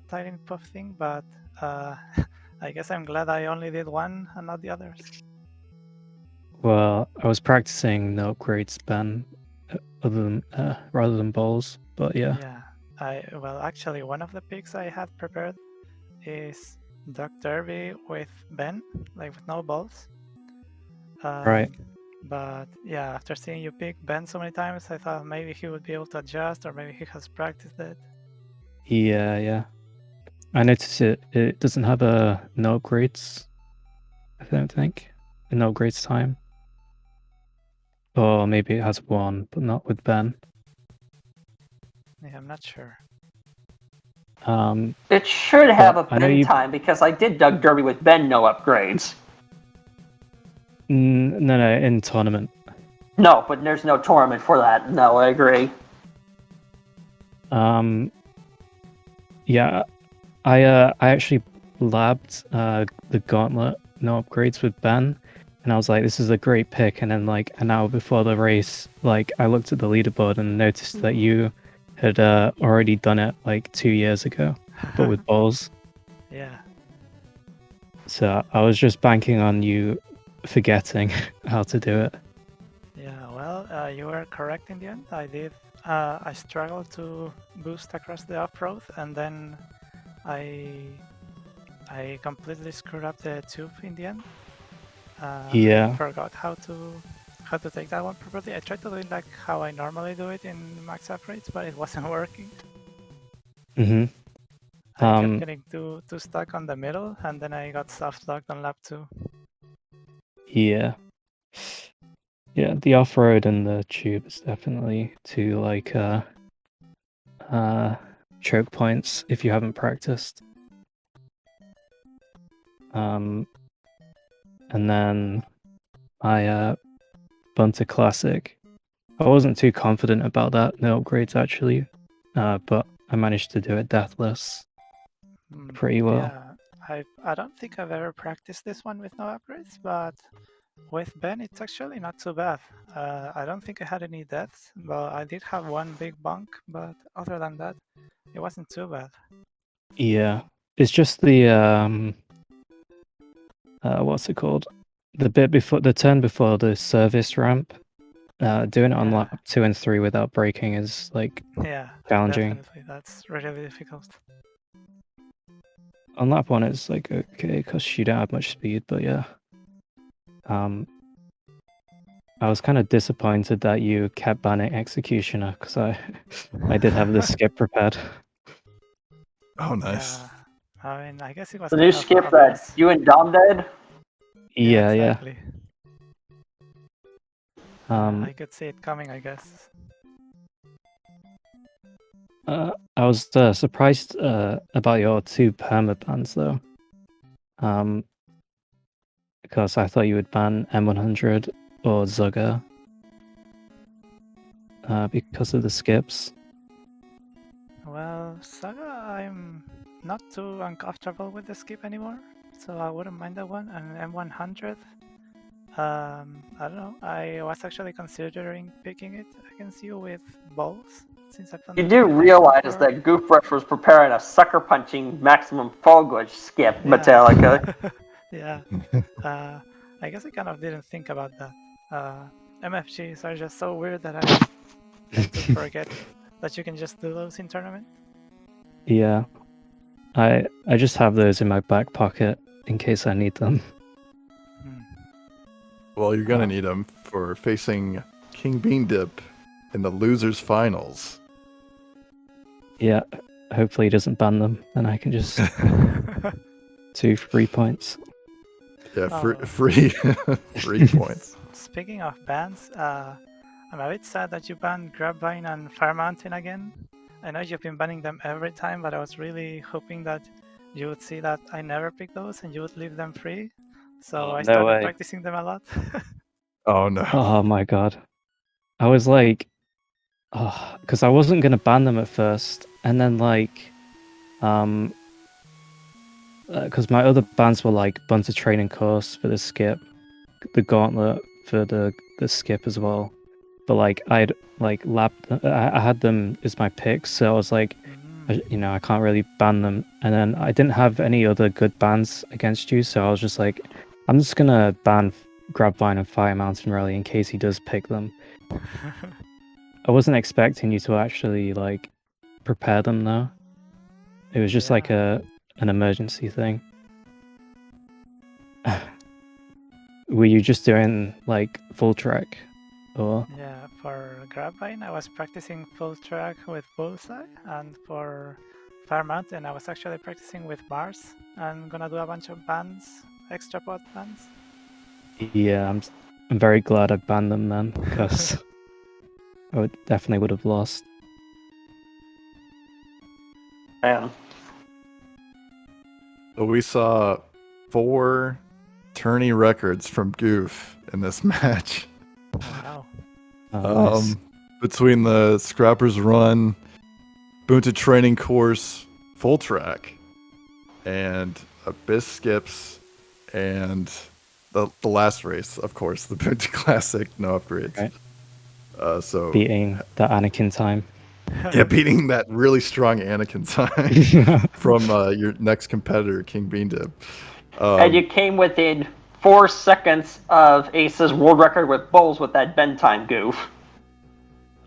Titan Puff thing, but I guess I'm glad I only did one and not the others. Well, I was practicing no upgrades Ben, rather than bowls, but yeah. Yeah. Well, actually, one of the picks I had prepared is Duck Derby with Ben, like with no balls. Right. But yeah, after seeing you pick Ben so many times, I thought maybe he would be able to adjust, or maybe he has practiced it. Yeah. I noticed it doesn't have a no upgrades, I don't think. A no upgrades time. Or maybe it has one, but not with Ben. Yeah, I'm not sure. It should have a I know Ben you- time because I did Doug Derby with Ben no upgrades. No, in tournament. No, but there's no tournament for that. No, I agree. Yeah, I actually labbed the gauntlet no upgrades with Ben, and I was like, this is a great pick. And then like an hour before the race, like I looked at the leaderboard and noticed that you had already done it like 2 years ago, but with balls. Yeah. So I was just banking on you forgetting how to do it. Yeah, well, you were correct in the end. I did. I struggled to boost across the off-road, and then I completely screwed up the tube in the end. Yeah. Forgot how to take that one properly. I tried to do it like how I normally do it in max upgrades, but it wasn't working. Mm-hmm. I kept getting too stuck on the middle, and then I got soft locked on lap 2. Yeah. Yeah, the off-road and the tube is definitely two like choke points if you haven't practiced. And then I bunted classic. I wasn't too confident about that no upgrades actually, but I managed to do it deathless pretty well. Yeah, I don't think I've ever practiced this one with no upgrades, but with Ben it's actually not too bad. I don't think I had any deaths, but I did have one big bonk, but other than that, it wasn't too bad. Yeah, it's just the what's it called? The bit before the turn before the service ramp. Doing it on Yeah. lap 2 and 3 without braking is like Yeah, challenging. definitely. That's really difficult. On lap 1 it's like okay because you don't have much speed, but yeah. I was kind of disappointed that you kept banning Executioner because I did have this skip prepared. Oh, nice. Yeah, I mean, I guess it was The kind new of skip obvious. that you and Dom did? Yeah. Exactly. Um, I could see it coming, I guess. I was surprised about your 2 permabans though. Because I thought you would ban M100 or Zugger because of the skips. Well, Saga, I'm not too uncomfortable with the skip anymore, so I wouldn't mind that one. And M100, I don't know. I was actually considering picking it against you with balls, since I've done You that a do few times realize before. that Goofbrush was preparing a sucker punching maximum fall glitch skip, Metallica. Yeah. I guess I kind of didn't think about that. MFGs are just so weird that I tend to forget that you can just do those in tournament. Yeah. I just have those in my back pocket in case I need them. Well, you're gonna need them for facing King Bean Dip in the losers finals. Yeah. Hopefully he doesn't ban them, then I can just 2 free points. Yeah, Oh. free points. Speaking of bans, I'm a bit sad that you banned Grabvine and Fire Mountain again. I know you've been banning them every time, but I was really hoping that you would see that I never pick those and you would leave them free. So I no started way. practicing them a lot. Oh no. Oh my god. I was like, because I wasn't gonna ban them at first, and then like, because my other bans were like Bunter Training Course for the skip, the Gauntlet for the skip as well. But like I'd like I had them as my picks, so I was like, I can't really ban them. And then I didn't have any other good bans against you, so I was just like, I'm just gonna ban Grabvine and Fire Mountain Rally in case he does pick them. I wasn't expecting you to actually like prepare them though. It was just like an emergency thing. Were you just doing like full track, or? Yeah, for Grabvine I was practicing full track with Bullseye, and for Fire Mountain I was actually practicing with Mars. I'm gonna do a bunch of bans, extra pot bans. Yeah, I'm very glad I banned them then, because I definitely would have lost. Man. So we saw 4 tourney records from Goof in this match. Wow. Nice. Between the Scrappers Run, Bunta Training Course, Full Track, and Abyss Skips, and the last race, of course, the Bunta Classic, no upgrades. Right. So Beating the Anakin time. Yeah, beating that really strong Anakin time from your next competitor, King Bean Dip. And you came within 4 seconds of Ace's world record with bowls with that bend time goof.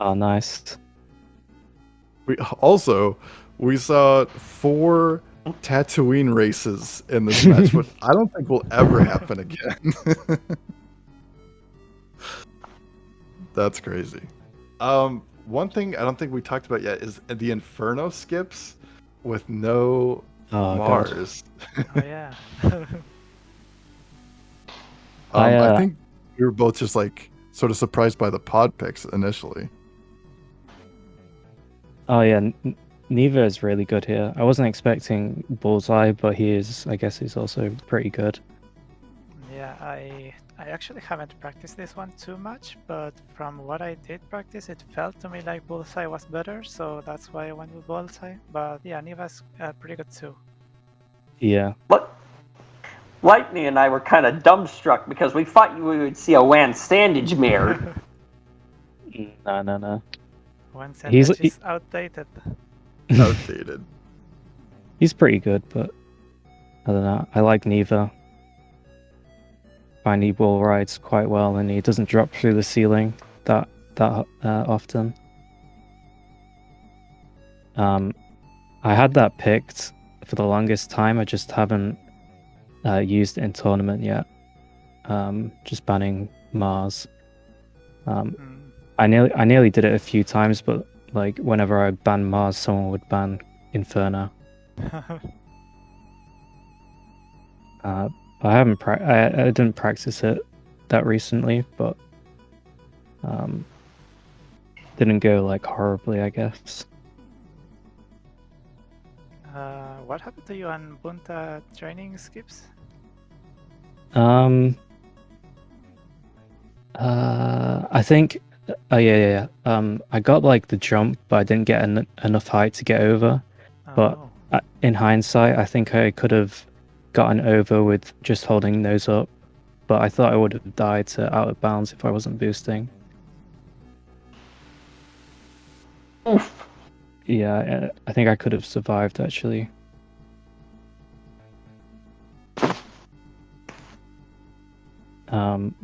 Oh, nice. We saw 4 Tatooine races in this match, but I don't think will ever happen again. That's crazy. One thing I don't think we talked about yet is the Inferno skips with no Mars. Oh yeah. I think we were both just like sort of surprised by the pod picks initially. Oh yeah, Neva is really good here. I wasn't expecting Bullseye, but I guess he's also pretty good. Yeah, I actually haven't practiced this one too much, but from what I did practice, it felt to me like Bullseye was better, so that's why I went with Bullseye. But yeah, Neva's pretty good too. Yeah. But Lightning and I were kind of dumbstruck because we thought we would see a WAN Standage mirror. No. WAN Standage is outdated. Outdated. He's pretty good, but I don't know. I like Neva. Find he wall rides quite well, and he doesn't drop through the ceiling that often. I had that picked for the longest time. I just haven't used it in tournament yet. Just banning Mars. I nearly did it a few times, but like whenever I ban Mars, someone would ban Inferno. I didn't practice it that recently, but didn't go like horribly, I guess. What happened to you on Bunta training skips? I think. Oh yeah. I got like the jump, but I didn't get enough height to get over. But in hindsight, I think I could have gotten over with just holding those up, but I thought I would have died to out of bounds if I wasn't boosting. Oof. Yeah, I think I could have survived actually.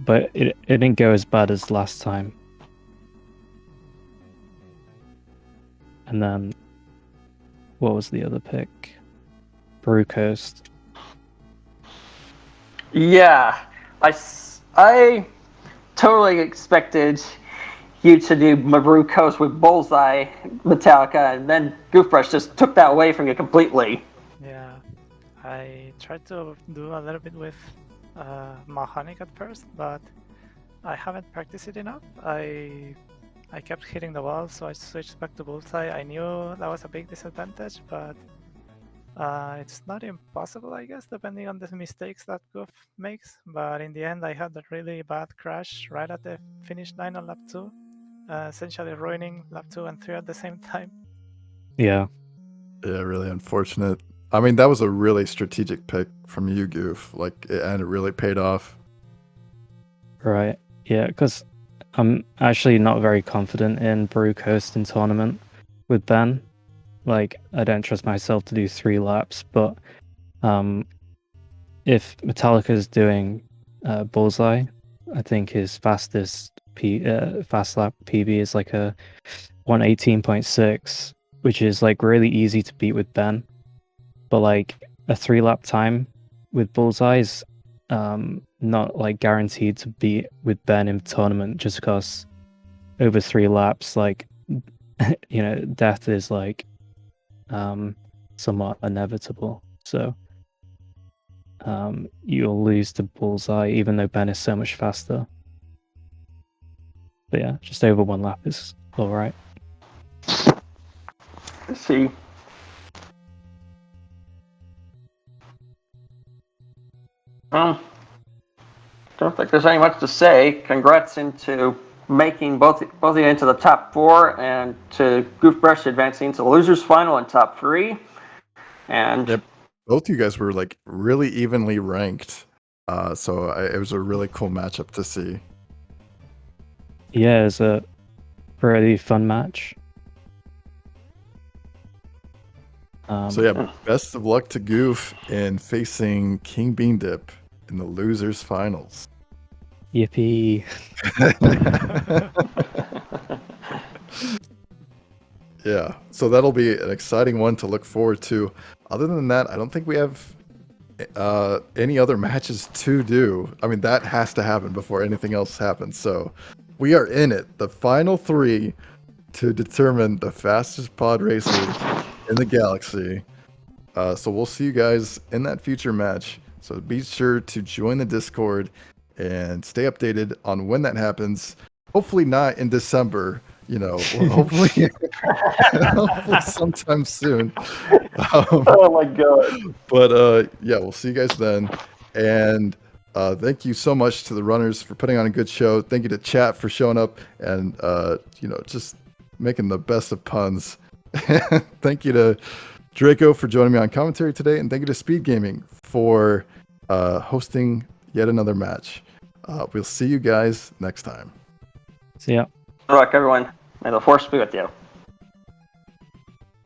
But it didn't go as bad as last time. And then, what was the other pick? Brew Coast. Yeah, I totally expected you to do Maru Coast with Bullseye Metallica, and then Goofbrush just took that away from you completely. Yeah, I tried to do a little bit with Mahonic at first, but I haven't practiced it enough. I kept hitting the wall, so I switched back to Bullseye. I knew that was a big disadvantage, but it's not impossible, I guess, depending on the mistakes that Goof makes. But in the end, I had a really bad crash right at the finish line on lap 2, essentially ruining lap 2 and 3 at the same time. Yeah. Yeah, really unfortunate. I mean, that was a really strategic pick from you, Goof. And it really paid off. Right. Yeah, because I'm actually not very confident in Brew Coast in tournament with Ben. Like, I don't trust myself to do 3 laps, but if Metallica is doing Bullseye, I think his fastest fast lap PB is like a 118.6, which is like really easy to beat with Ben. But like a 3-lap time with Bullseye is not like guaranteed to beat with Ben in tournament, just because over 3 laps, like death is like somewhat inevitable. So you'll lose to Bullseye even though Ben is so much faster. But yeah, just over 1 lap is alright. Let's see. Don't think there's any much to say. Congrats into making both of you into the top 4, and to Goofbrush advancing to the losers final in top 3. And Yep. Both you guys were like really evenly ranked. So it was a really cool matchup to see. Yeah, it's a pretty fun match. So yeah, best of luck to Goof in facing King Bean Dip in the losers finals. Yippee. Yeah, so that'll be an exciting one to look forward to. Other than that, I don't think we have any other matches to do. I mean, that has to happen before anything else happens. So we are in it, the final 3 to determine the fastest pod racer in the galaxy. So we'll see you guys in that future match. So be sure to join the Discord and stay updated on when that happens. Hopefully not in December, hopefully, hopefully sometime soon. oh my god. But yeah, we'll see you guys then. And thank you so much to the runners for putting on a good show. Thank you to chat for showing up and just making the best of puns. Thank you to Draco for joining me on commentary today, and thank you to SpeedGaming for hosting yet another match. We'll see you guys next time. See ya. Good luck, everyone. May the force be with you.